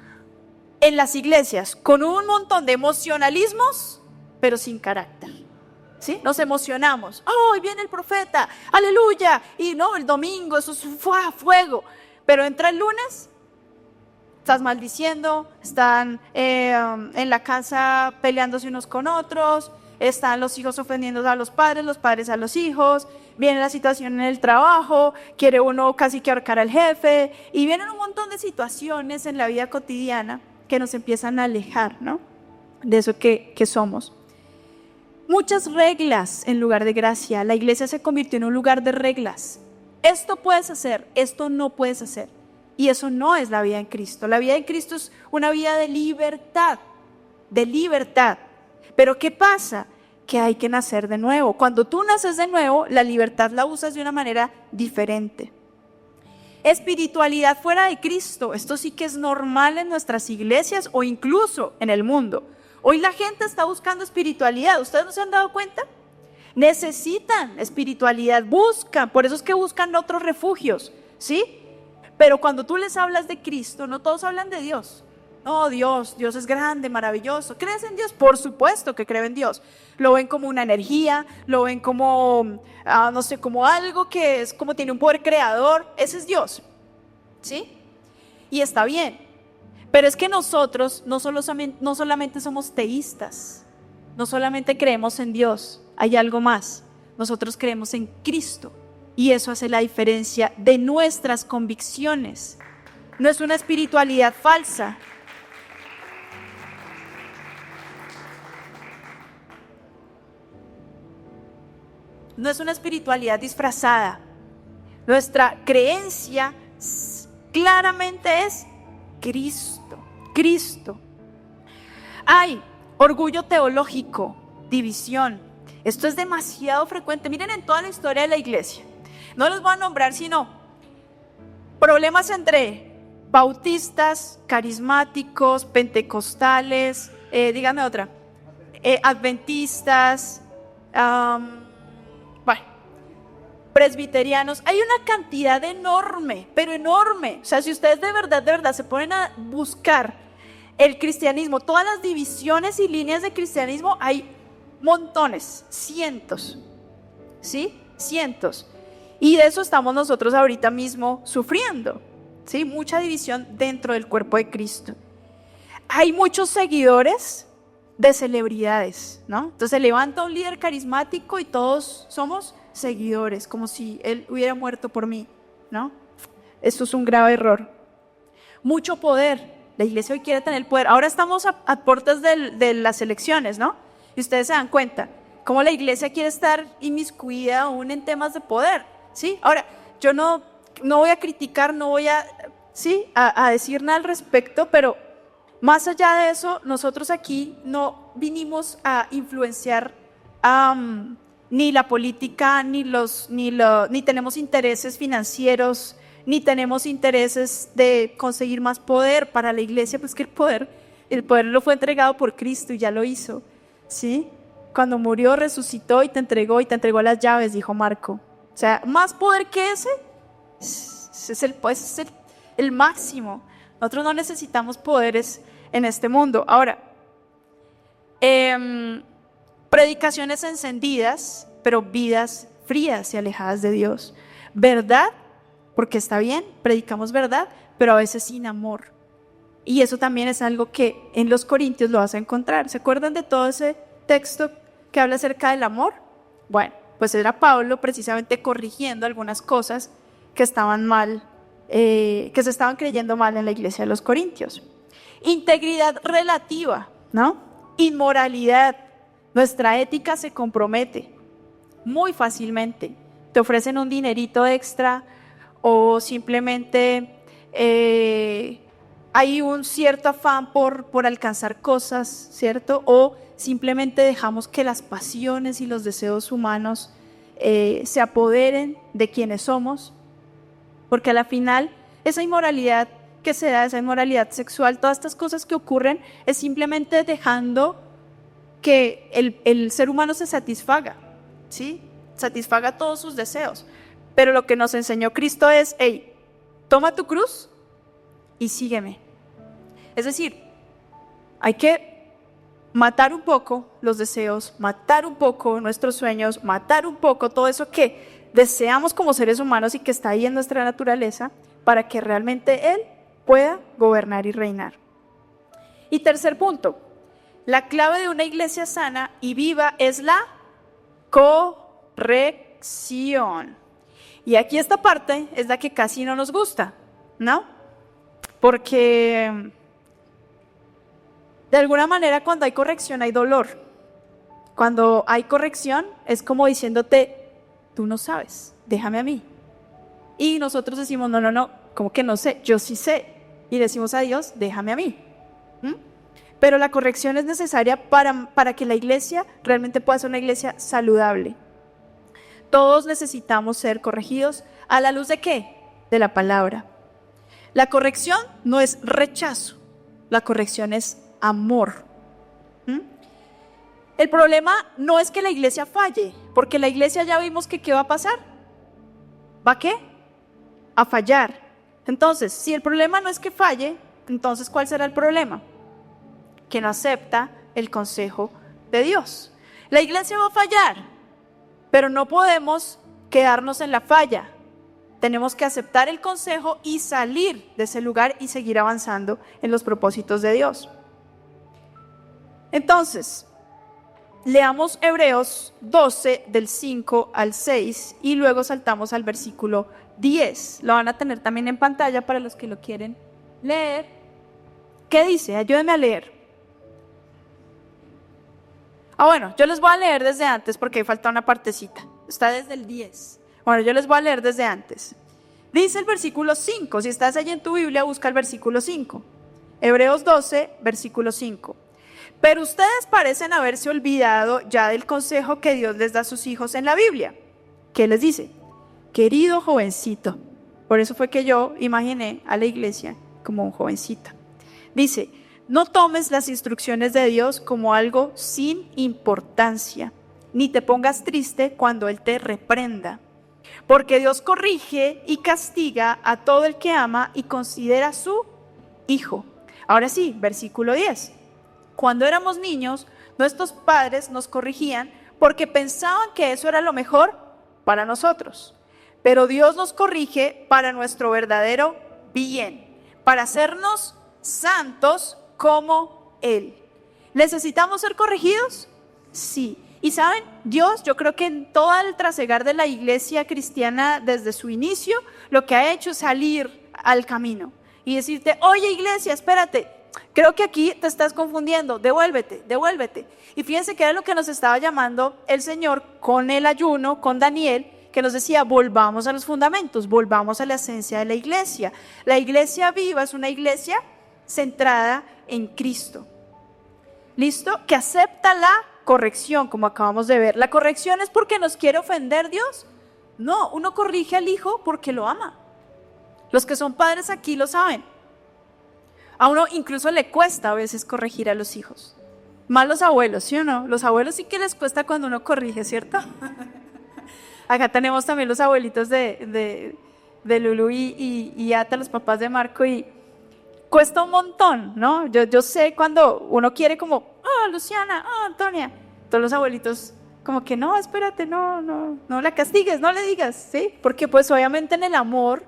en las iglesias con un montón de emocionalismos, pero sin carácter, ¿sí? Nos emocionamos. ¡Oh, hoy viene el profeta! ¡Aleluya! Y no, el domingo, eso es fuego. Pero entra el lunes, estás maldiciendo, están en la casa peleándose unos con otros, están los hijos ofendiendo a los padres a los hijos, viene la situación en el trabajo, quiere uno casi que ahorcar al jefe, y vienen un montón de situaciones en la vida cotidiana que nos empiezan a alejar, ¿no? De eso que somos. Muchas reglas en lugar de gracia. La iglesia se convirtió en un lugar de reglas. Esto puedes hacer, esto no puedes hacer. Y eso no es la vida en Cristo. La vida en Cristo es una vida de libertad, de libertad. Pero ¿qué pasa? Que hay que nacer de nuevo. Cuando tú naces de nuevo, la libertad la usas de una manera diferente. Espiritualidad fuera de Cristo. Esto sí que es normal en nuestras iglesias o incluso en el mundo. Hoy la gente está buscando espiritualidad. ¿Ustedes no se han dado cuenta? Necesitan espiritualidad, buscan. Por eso es que buscan otros refugios, ¿sí? Pero cuando tú les hablas de Cristo, no todos hablan de Dios. No, Dios es grande, maravilloso. ¿Crees en Dios? Por supuesto que creo en Dios. Lo ven como una energía, lo ven como, no sé, como algo que es como tiene un poder creador. Ese es Dios, ¿sí? Y está bien. Pero es que nosotros no solamente somos teístas, no solamente creemos en Dios, hay algo más. Nosotros creemos en Cristo. Y eso hace la diferencia de nuestras convicciones. No es una espiritualidad falsa. No es una espiritualidad disfrazada. Nuestra creencia claramente es Cristo. Cristo. Hay orgullo teológico, división. Esto es demasiado frecuente. Miren en toda la historia de la iglesia. No los voy a nombrar, sino problemas entre bautistas, carismáticos, pentecostales, díganme otra, adventistas, presbiterianos. Hay una cantidad enorme, pero enorme. O sea, si ustedes de verdad se ponen a buscar el cristianismo, todas las divisiones y líneas de cristianismo, hay montones, cientos, ¿sí? Cientos. Y de eso estamos nosotros ahorita mismo sufriendo, ¿sí? Mucha división dentro del cuerpo de Cristo. Hay muchos seguidores de celebridades, ¿no? Entonces se levanta un líder carismático y todos somos seguidores, como si él hubiera muerto por mí, ¿no? Esto es un grave error. mucho poder. La iglesia hoy quiere tener poder. Ahora estamos a puertas de las elecciones, ¿no? Y ustedes se dan cuenta cómo la iglesia quiere estar inmiscuida aún en temas de poder, ¿sí? Ahora, yo no voy a criticar, no voy a decir nada al respecto, pero más allá de eso, nosotros aquí no vinimos a influenciar ni la política, ni tenemos intereses financieros, ni tenemos intereses de conseguir más poder para la iglesia, pues que el poder lo fue entregado por Cristo y ya lo hizo, ¿sí? Cuando murió, resucitó y te entregó las llaves, dijo Marco. O sea, más poder que ese es el máximo. Nosotros no necesitamos poderes en este mundo. Ahora, predicaciones encendidas, pero vidas frías y alejadas de Dios. Verdad, porque está bien, predicamos verdad, pero a veces sin amor. Y eso también es algo que en los Corintios lo vas a encontrar. ¿Se acuerdan de todo ese texto que habla acerca del amor? Bueno, pues era Pablo precisamente corrigiendo algunas cosas que estaban mal, que se estaban creyendo mal en la iglesia de los Corintios. Integridad relativa, ¿no? Inmoralidad. Nuestra ética se compromete muy fácilmente. Te ofrecen un dinerito extra o simplemente hay un cierto afán por alcanzar cosas, ¿cierto? O simplemente dejamos que las pasiones y los deseos humanos se apoderen de quienes somos, porque a la final esa inmoralidad que se da, esa inmoralidad sexual, todas estas cosas que ocurren, es simplemente dejando que el ser humano se satisfaga, ¿sí? Satisfaga todos sus deseos. Pero lo que nos enseñó Cristo es, hey, toma tu cruz y sígueme. Es decir, hay que matar un poco los deseos, matar un poco nuestros sueños, matar un poco todo eso que deseamos como seres humanos y que está ahí en nuestra naturaleza, para que realmente Él pueda gobernar y reinar. Y tercer punto, la clave de una iglesia sana y viva es la corrección. Y aquí esta parte es la que casi no nos gusta, ¿no? Porque de alguna manera cuando hay corrección hay dolor. Cuando hay corrección es como diciéndote, tú no sabes, déjame a mí. Y nosotros decimos, no, ¿cómo que no sé? Yo sí sé. Y decimos a Dios, déjame a mí. Pero la corrección es necesaria para que la iglesia realmente pueda ser una iglesia saludable. Todos necesitamos ser corregidos ¿a la luz de qué? De la palabra. La corrección no es rechazo, la corrección es amor. El problema no es que la iglesia falle, porque la iglesia ya vimos que ¿qué va a pasar? ¿Va a qué? A fallar. Entonces, si el problema no es que falle, entonces ¿cuál será el problema? Que no acepta el consejo de Dios. La iglesia va a fallar, pero no podemos quedarnos en la falla. Tenemos que aceptar el consejo y salir de ese lugar y seguir avanzando en los propósitos de Dios. Entonces, leamos Hebreos 12 del 5 al 6 y luego saltamos al versículo 10. Lo van a tener también en pantalla para los que lo quieren leer. ¿Qué dice? Ayúdenme a leer. Bueno, yo les voy a leer desde antes porque ahí falta una partecita. Está desde el 10. Bueno, yo les voy a leer desde antes. Dice el versículo 5. Si estás allí en tu Biblia, busca el versículo 5. Hebreos 12, versículo 5. Pero ustedes parecen haberse olvidado ya del consejo que Dios les da a sus hijos en la Biblia. ¿Qué les dice? Querido jovencito. Por eso fue que yo imaginé a la iglesia como un jovencito. Dice, no tomes las instrucciones de Dios como algo sin importancia, ni te pongas triste cuando Él te reprenda. Porque Dios corrige y castiga a todo el que ama y considera su hijo. Ahora sí, versículo 10. Cuando éramos niños, nuestros padres nos corrigían porque pensaban que eso era lo mejor para nosotros. Pero Dios nos corrige para nuestro verdadero bien, para hacernos santos como Él. ¿Necesitamos ser corregidos? Sí. Y saben, Dios, yo creo que en todo el trasegar de la iglesia cristiana desde su inicio, lo que ha hecho es salir al camino y decirte, oye iglesia, espérate, creo que aquí te estás confundiendo, devuélvete. Y fíjense que era lo que nos estaba llamando el Señor con el ayuno, con Daniel, que nos decía, volvamos a los fundamentos, volvamos a la esencia de la iglesia. La iglesia viva es una iglesia centrada en Cristo. ¿Listo? Que acepta la corrección, como acabamos de ver. ¿La corrección es porque nos quiere ofender Dios? No, uno corrige al hijo porque lo ama. Los que son padres aquí lo saben. A uno incluso le cuesta a veces corregir a los hijos. Más los abuelos, ¿sí o no? Los abuelos sí que les cuesta cuando uno corrige, ¿cierto? Acá tenemos también los abuelitos de Lulu y Ata, los papás de Marco, y cuesta un montón, ¿no? Yo sé cuando uno quiere como, Luciana, Antonia, todos los abuelitos como que no, espérate, no la castigues, no le digas, ¿sí? Porque pues obviamente en el amor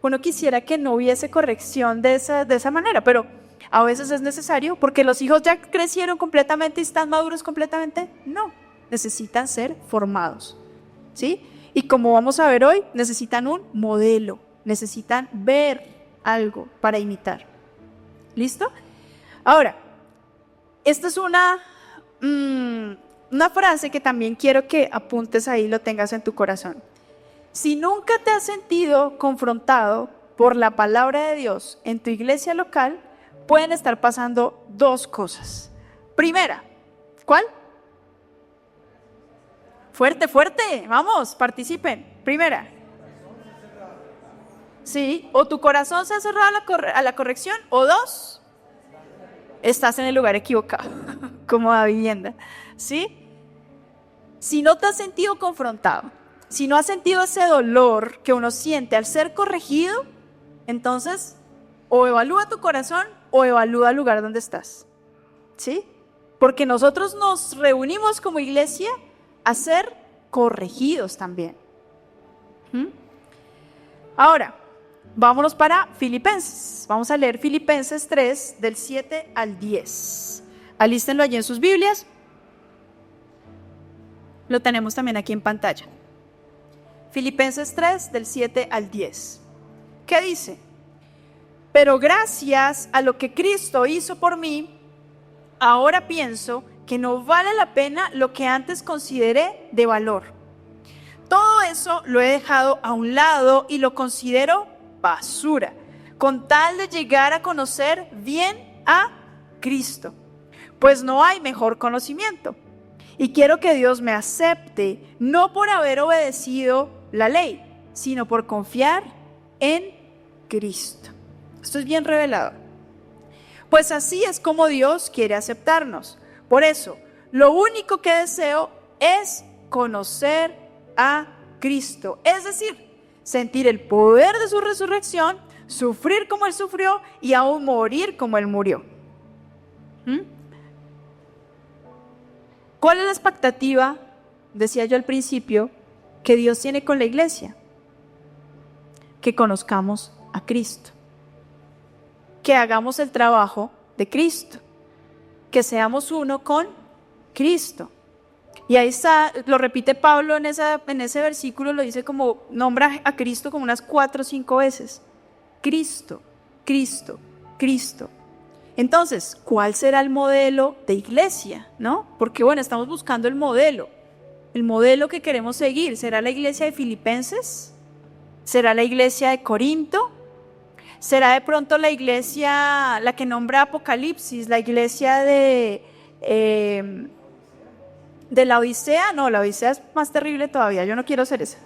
uno quisiera que no hubiese corrección de esa manera, pero a veces es necesario porque los hijos ya crecieron completamente y están maduros completamente. No, necesitan ser formados, ¿sí? Y como vamos a ver hoy, necesitan un modelo, necesitan ver algo para imitar. ¿Listo? Ahora, esta es una frase que también quiero que apuntes ahí, lo tengas en tu corazón. Si nunca te has sentido confrontado por la palabra de Dios en tu iglesia local, pueden estar pasando dos cosas. Primera, ¿cuál? Fuerte, vamos, participen. Primera. Sí, o tu corazón se ha cerrado a la corrección, o dos, estás en el lugar equivocado, como la vivienda, ¿sí? Si no te has sentido confrontado, si no has sentido ese dolor que uno siente al ser corregido, entonces o evalúa tu corazón o evalúa el lugar donde estás, ¿sí? Porque nosotros nos reunimos como iglesia a ser corregidos también. Ahora, vámonos para Filipenses. Vamos a leer Filipenses 3, del 7 al 10. Alístenlo allí en sus Biblias. Lo tenemos también aquí en pantalla. Filipenses 3, del 7 al 10. ¿Qué dice? Pero gracias a lo que Cristo hizo por mí, ahora pienso que no vale la pena lo que antes consideré de valor. Todo eso lo he dejado a un lado y lo considero basura, con tal de llegar a conocer bien a Cristo, pues no hay mejor conocimiento. Y quiero que Dios me acepte, no por haber obedecido la ley, sino por confiar en Cristo. Esto es bien revelado. Pues así es como Dios quiere aceptarnos. Por eso, lo único que deseo es conocer a Cristo, es decir, sentir el poder de su resurrección, sufrir como Él sufrió y aún morir como Él murió. ¿Cuál es la expectativa, decía yo al principio, que Dios tiene con la iglesia? Que conozcamos a Cristo, que hagamos el trabajo de Cristo, que seamos uno con Cristo. Y ahí está, lo repite Pablo en ese versículo, lo dice como, nombra a Cristo como unas 4 o 5 veces. Cristo, Cristo, Cristo. Entonces, ¿cuál será el modelo de iglesia? ¿No? Porque bueno, estamos buscando el modelo que queremos seguir. ¿Será la iglesia de Filipenses? ¿Será la iglesia de Corinto? ¿Será de pronto la iglesia, la que nombra Apocalipsis, la iglesia de la Odisea? No, la Odisea es más terrible todavía, yo no quiero ser esa.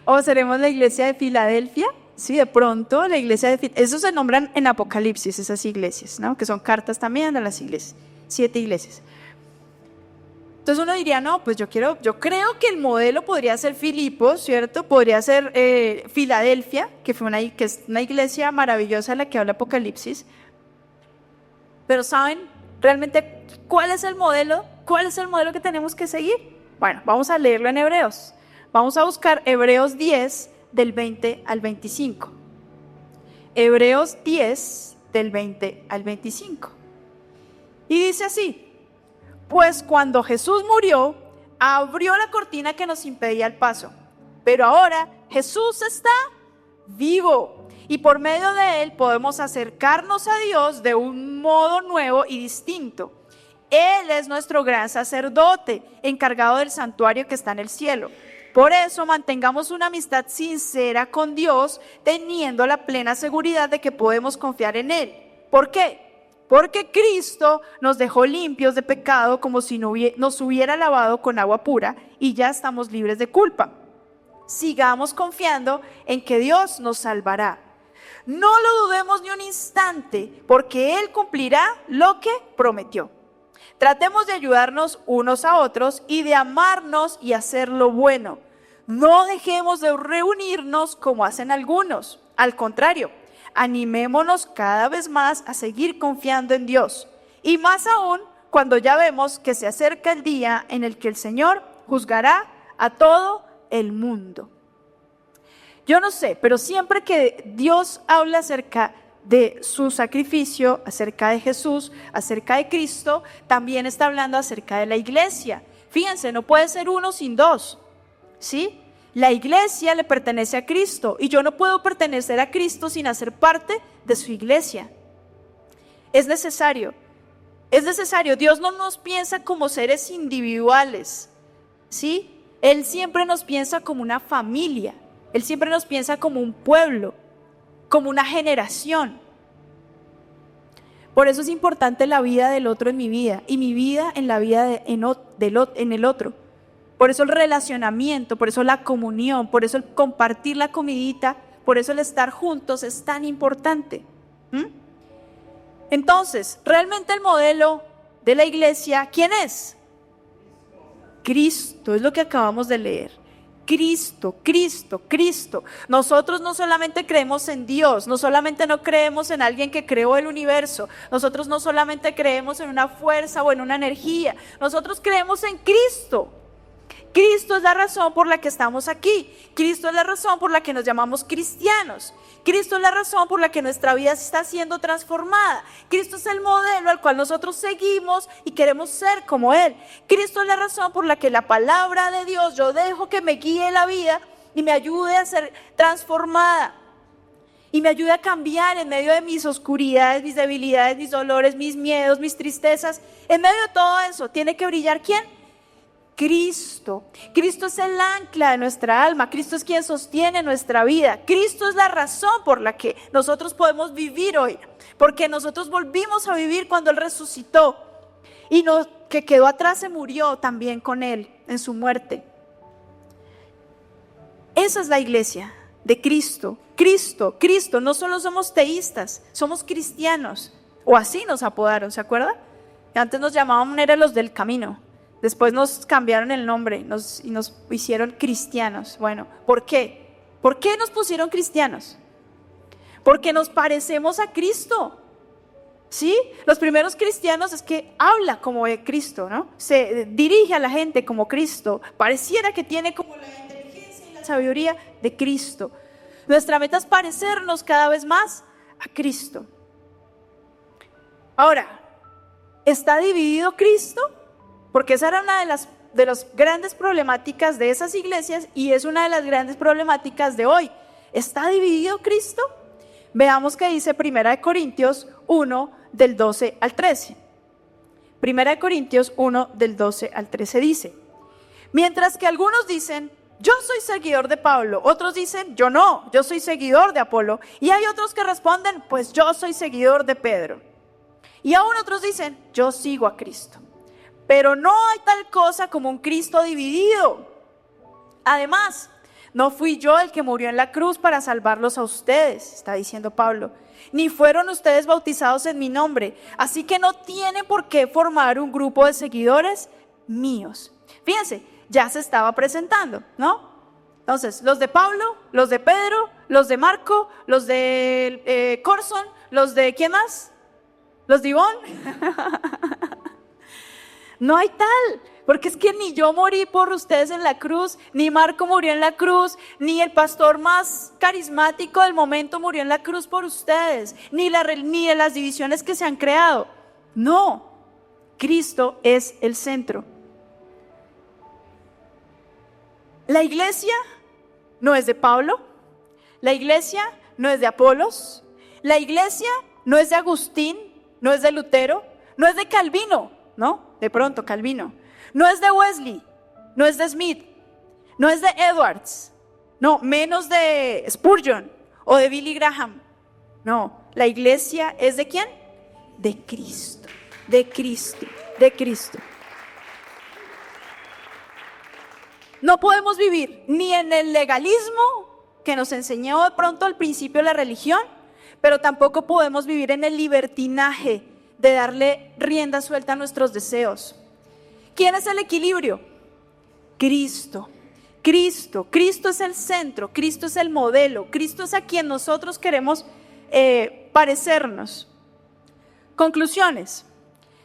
¿O seremos la iglesia de Filadelfia? Sí, de pronto la iglesia de Filadelfia. Eso se nombran en Apocalipsis, esas iglesias, ¿no? Que son cartas también de las iglesias, 7 iglesias. Entonces uno diría, no, pues yo creo que el modelo podría ser Filipos, ¿cierto? Podría ser Filadelfia, que es una iglesia maravillosa de la que habla Apocalipsis. Pero ¿saben realmente cuál es el modelo? ¿Cuál es el modelo que tenemos que seguir? Bueno, vamos a leerlo en Hebreos. Vamos a buscar Hebreos 10, del 20 al 25. Hebreos 10, del 20 al 25. Y dice así: pues cuando Jesús murió, abrió la cortina que nos impedía el paso. Pero ahora Jesús está vivo. Y por medio de Él podemos acercarnos a Dios de un modo nuevo y distinto. Él es nuestro gran sacerdote, encargado del santuario que está en el cielo. Por eso mantengamos una amistad sincera con Dios, teniendo la plena seguridad de que podemos confiar en Él. ¿Por qué? Porque Cristo nos dejó limpios de pecado como si nos hubiera lavado con agua pura y ya estamos libres de culpa. Sigamos confiando en que Dios nos salvará. No lo dudemos ni un instante, porque Él cumplirá lo que prometió. Tratemos de ayudarnos unos a otros y de amarnos y hacer lo bueno. No dejemos de reunirnos como hacen algunos. Al contrario, animémonos cada vez más a seguir confiando en Dios. Y más aún cuando ya vemos que se acerca el día en el que el Señor juzgará a todo el mundo. Yo no sé, pero siempre que Dios habla acerca de su sacrificio, acerca de Jesús, acerca de Cristo, también está hablando acerca de la iglesia. Fíjense, no puede ser uno sin dos, ¿sí? La iglesia le pertenece a Cristo y yo no puedo pertenecer a Cristo sin hacer parte de su iglesia. Es necesario. Dios no nos piensa como seres individuales, ¿sí? Él siempre nos piensa como una familia. Él siempre nos piensa como un pueblo, como una generación. Por eso es importante la vida del otro en mi vida y mi vida en la vida en el otro. Por eso el relacionamiento, por eso la comunión, por eso el compartir la comidita, por eso el estar juntos es tan importante. Entonces, realmente el modelo de la iglesia, ¿quién es? Cristo, es lo que acabamos de leer. Cristo, Cristo, Cristo. Nosotros no solamente creemos en Dios, no solamente no creemos en alguien que creó el universo, nosotros no solamente creemos en una fuerza o en una energía, nosotros creemos en Cristo. Cristo es la razón por la que estamos aquí. Cristo es la razón por la que nos llamamos cristianos. Cristo es la razón por la que nuestra vida está siendo transformada. Cristo es el modelo al cual nosotros seguimos y queremos ser como Él. Cristo es la razón por la que la palabra de Dios, yo dejo que me guíe la vida y me ayude a ser transformada. Y me ayude a cambiar en medio de mis oscuridades, mis debilidades, mis dolores, mis miedos, mis tristezas. En medio de todo eso, ¿tiene que brillar quién? Cristo. Cristo es el ancla de nuestra alma. Cristo es quien sostiene nuestra vida. Cristo es la razón por la que nosotros podemos vivir hoy. Porque nosotros volvimos a vivir cuando Él resucitó. Y lo que quedó atrás se murió también con Él en su muerte. Esa es la iglesia de Cristo. Cristo. No solo somos teístas, somos cristianos. O así nos apodaron, ¿se acuerda? Antes nos llamaban los del camino. Después nos cambiaron el nombre y nos hicieron cristianos. Bueno, ¿por qué? ¿Por qué nos pusieron cristianos? Porque nos parecemos a Cristo. ¿Sí? Los primeros cristianos es que habla como de Cristo, ¿no? Se dirige a la gente como Cristo. Pareciera que tiene como la inteligencia y la sabiduría de Cristo. Nuestra meta es parecernos cada vez más a Cristo. Ahora, ¿está dividido Cristo? Porque esa era una de las grandes problemáticas de esas iglesias y es una de las grandes problemáticas de hoy. ¿Está dividido Cristo? Veamos qué dice 1 Corintios 1 del 12 al 13. 1 Corintios 1 del 12 al 13 dice: mientras que algunos dicen, yo soy seguidor de Pablo, otros dicen, yo no, yo soy seguidor de Apolo, y hay otros que responden, pues yo soy seguidor de Pedro. Y aún otros dicen, yo sigo a Cristo. Pero no hay tal cosa como un Cristo dividido. Además, no fui yo el que murió en la cruz para salvarlos a ustedes, está diciendo Pablo, ni fueron ustedes bautizados en mi nombre, así que no tienen por qué formar un grupo de seguidores míos. Fíjense, ya se estaba presentando, ¿no? Entonces, los de Pablo, los de Pedro, los de Marco, los de Corson, los de ¿quién más? Los de Ivonne. No hay tal, porque es que ni yo morí por ustedes en la cruz, ni Marco murió en la cruz, ni el pastor más carismático del momento murió en la cruz por ustedes, ni de las divisiones que se han creado. No, Cristo es el centro. La iglesia no es de Pablo, La iglesia no es de Apolos, la iglesia no es de Agustín, no es de Lutero, no es de Calvino, ¿no? De pronto Calvino. No es de Wesley, no es de Smith, no es de Edwards, no, menos de Spurgeon o de Billy Graham. No, la iglesia es ¿de quién? De Cristo, de Cristo, de Cristo. No podemos vivir ni en el legalismo que nos enseñó de pronto al principio la religión, pero tampoco podemos vivir en el libertinaje de darle rienda suelta a nuestros deseos. ¿Quién es el equilibrio? Cristo. Cristo. Cristo es el centro, Cristo es el modelo, Cristo es a quien nosotros queremos parecernos. Conclusiones.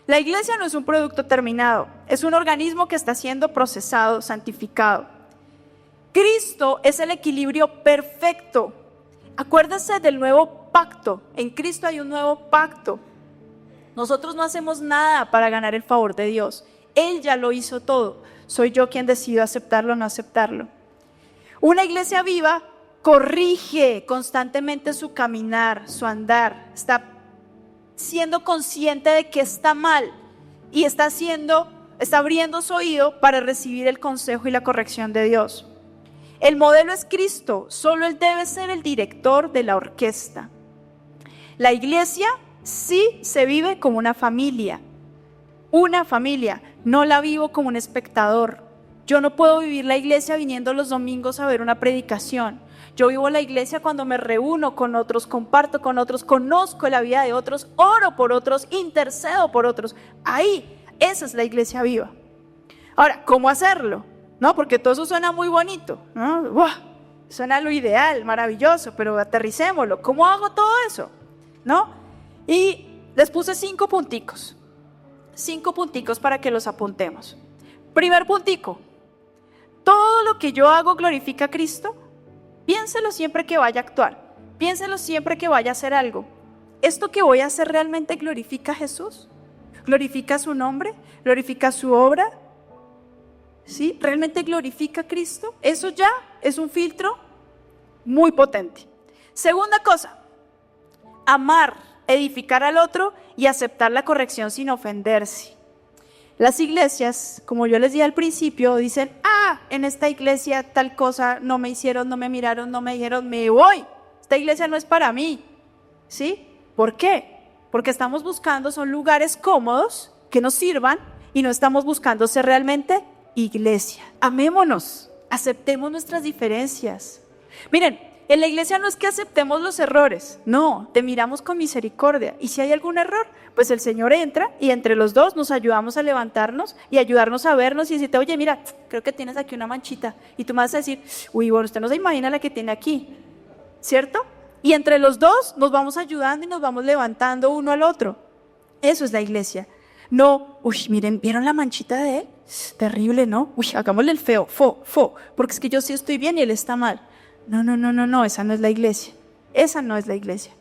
La iglesia no es un producto terminado, es un organismo que está siendo procesado, santificado. Cristo es el equilibrio perfecto. Acuérdese del nuevo pacto. En Cristo hay un nuevo pacto. Nosotros no hacemos nada para ganar el favor de Dios. Él ya lo hizo todo. Soy yo quien decido aceptarlo o no aceptarlo. Una iglesia viva corrige constantemente su caminar, su andar. Está siendo consciente de que está mal y está abriendo su oído para recibir el consejo y la corrección de Dios. El modelo es Cristo, solo Él debe ser el director de la orquesta. La iglesia sí se vive como una familia, no la vivo como un espectador. Yo no puedo vivir la iglesia viniendo los domingos a ver una predicación. Yo vivo la iglesia cuando me reúno con otros, comparto con otros, conozco la vida de otros, oro por otros, intercedo por otros. Ahí, esa es la iglesia viva. Ahora, ¿cómo hacerlo? No, porque todo eso suena muy bonito, ¿no? ¡Buah! Suena lo ideal, maravilloso, pero aterricémoslo. ¿Cómo hago todo eso? ¿No? Y les puse 5 punticos. 5 punticos para que los apuntemos. Primer puntico. ¿Todo lo que yo hago glorifica a Cristo? Piénselo siempre que vaya a actuar. Piénselo siempre que vaya a hacer algo. ¿Esto que voy a hacer realmente glorifica a Jesús? ¿Glorifica su nombre? ¿Glorifica su obra? ¿Sí? ¿Realmente glorifica a Cristo? Eso ya es un filtro muy potente. Segunda cosa, amar, edificar al otro y aceptar la corrección sin ofenderse. Las iglesias, como yo les dije al principio, dicen, en esta iglesia tal cosa no me hicieron, no me miraron, no me dijeron, me voy. Esta iglesia no es para mí. ¿Sí? ¿Por qué? Porque estamos buscando, son lugares cómodos que nos sirvan y no estamos buscando ser realmente iglesia. Amémonos, aceptemos nuestras diferencias. Miren, en la iglesia no es que aceptemos los errores, no, te miramos con misericordia y si hay algún error, pues el Señor entra y entre los dos nos ayudamos a levantarnos y ayudarnos a vernos y decirte, oye, mira, creo que tienes aquí una manchita y tú me vas a decir, uy, bueno, usted no se imagina la que tiene aquí, ¿cierto? Y entre los dos nos vamos ayudando y nos vamos levantando uno al otro. Eso es la iglesia. No, uy, miren, ¿vieron la manchita de él? Terrible, ¿no? Uy, hagámosle el feo, porque es que yo sí estoy bien y él está mal. No, esa no es la iglesia. Esa no es la iglesia.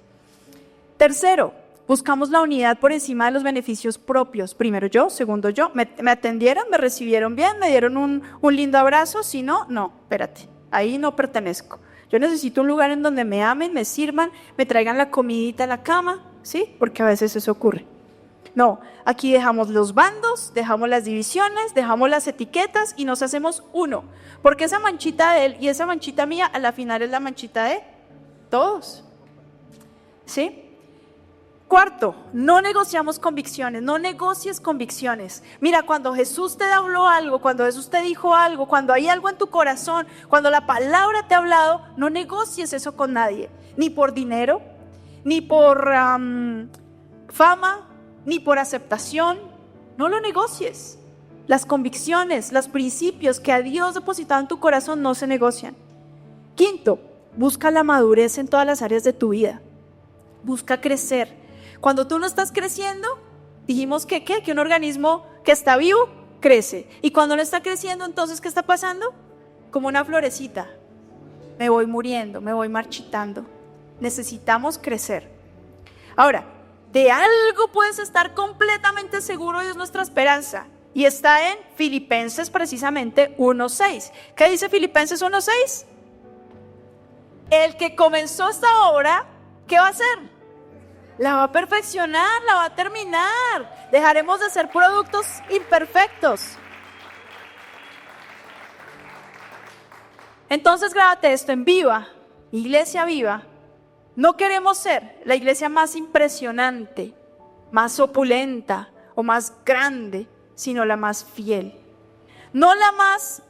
Tercero, buscamos la unidad por encima de los beneficios propios. Primero yo, segundo yo. Me atendieron, me recibieron bien, me dieron un lindo abrazo. Si no, espérate, ahí no pertenezco. Yo necesito un lugar en donde me amen, me sirvan, me traigan la comidita a la cama, ¿sí? Porque a veces eso ocurre. No, aquí dejamos los bandos, dejamos las divisiones, dejamos las etiquetas y nos hacemos uno. Porque esa manchita de él y esa manchita mía a la final es la manchita de todos. ¿Sí? Cuarto, no negociamos convicciones, no negocies convicciones. Mira, cuando Jesús te habló algo, cuando Jesús te dijo algo, cuando hay algo en tu corazón, cuando la palabra te ha hablado, no negocies eso con nadie. Ni por dinero, ni por fama, ni por aceptación, no lo negocies. Las convicciones, los principios que a Dios depositado en tu corazón no se negocian. Quinto, busca la madurez en todas las áreas de tu vida. Busca crecer. Cuando tú no estás creciendo, dijimos que un organismo que está vivo crece. Y cuando no está creciendo, entonces, ¿qué está pasando? Como una florecita. Me voy muriendo, me voy marchitando. Necesitamos crecer. Ahora, de algo puedes estar completamente seguro y es nuestra esperanza. Y está en Filipenses precisamente 1:6. ¿Qué dice Filipenses 1:6? el que comenzó esta obra, ¿qué va a hacer? La va a perfeccionar, la va a terminar. Dejaremos de ser productos imperfectos. Entonces grábate esto en Viva, Iglesia Viva. No queremos ser la iglesia más impresionante, más opulenta o más grande, sino la más fiel. No la más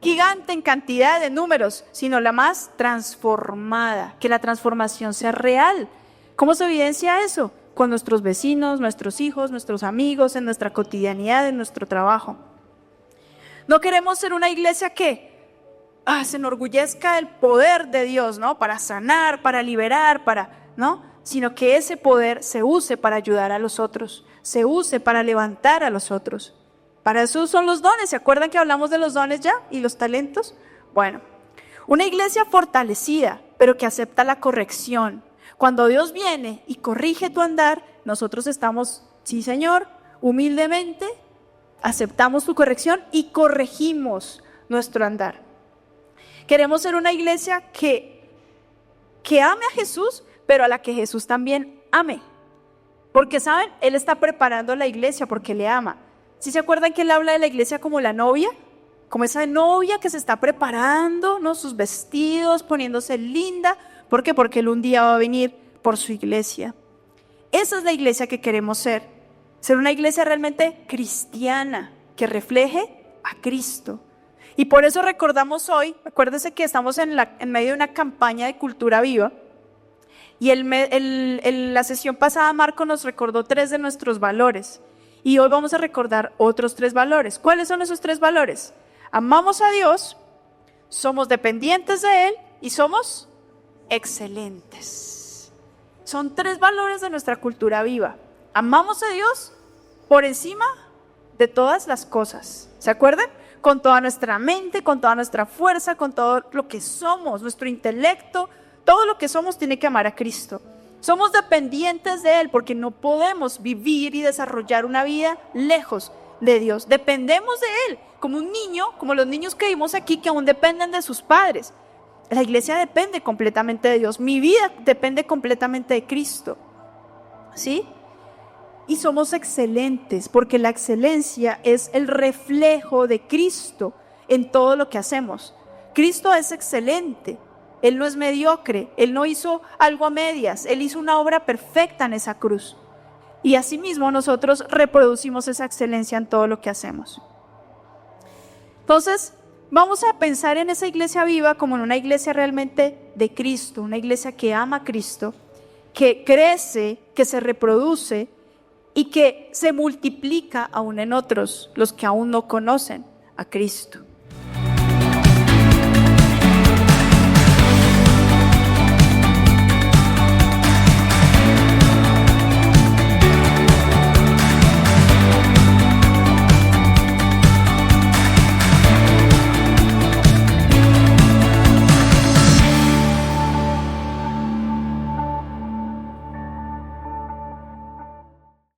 gigante en cantidad de números, sino la más transformada, que la transformación sea real. ¿Cómo se evidencia eso? Con nuestros vecinos, nuestros hijos, nuestros amigos, en nuestra cotidianidad, en nuestro trabajo. No queremos ser una iglesia que se enorgullezca del poder de Dios, ¿no? Para sanar, para liberar, ¿no? Sino que ese poder se use para ayudar a los otros, se use para levantar a los otros. Para eso son los dones. ¿Se acuerdan que hablamos de los dones ya? ¿Y los talentos? Bueno, una iglesia fortalecida, pero que acepta la corrección. Cuando Dios viene y corrige tu andar, nosotros estamos, sí Señor, humildemente aceptamos tu corrección y corregimos nuestro andar. Queremos ser una iglesia que ame a Jesús, pero a la que Jesús también ame. Porque, ¿saben? Él está preparando la iglesia porque le ama. ¿Sí se acuerdan que él habla de la iglesia como la novia? Como esa novia que se está preparando, ¿no? Sus vestidos, poniéndose linda. ¿Por qué? Porque él un día va a venir por su iglesia. Esa es la iglesia que queremos ser. Ser una iglesia realmente cristiana, que refleje a Cristo. Y por eso recordamos hoy, acuérdense que estamos en medio de una campaña de cultura viva. Y la sesión pasada Marco nos recordó 3 de nuestros valores. Y hoy vamos a recordar otros 3 valores. ¿Cuáles son esos 3 valores? Amamos a Dios, somos dependientes de Él y somos excelentes. Son 3 valores de nuestra cultura viva. Amamos a Dios por encima de todas las cosas. ¿Se acuerdan? Con toda nuestra mente, con toda nuestra fuerza, con todo lo que somos, nuestro intelecto, todo lo que somos tiene que amar a Cristo. Somos dependientes de Él porque no podemos vivir y desarrollar una vida lejos de Dios. Dependemos de Él, como un niño, como los niños que vimos aquí que aún dependen de sus padres. La iglesia depende completamente de Dios. Mi vida depende completamente de Cristo. ¿Sí? Y somos excelentes porque la excelencia es el reflejo de Cristo en todo lo que hacemos. Cristo es excelente. Él no es mediocre, Él no hizo algo a medias, Él hizo una obra perfecta en esa cruz. Y asimismo nosotros reproducimos esa excelencia en todo lo que hacemos. Entonces, vamos a pensar en esa iglesia viva como en una iglesia realmente de Cristo, una iglesia que ama a Cristo, que crece, que se reproduce y que se multiplica aún en otros, los que aún no conocen a Cristo.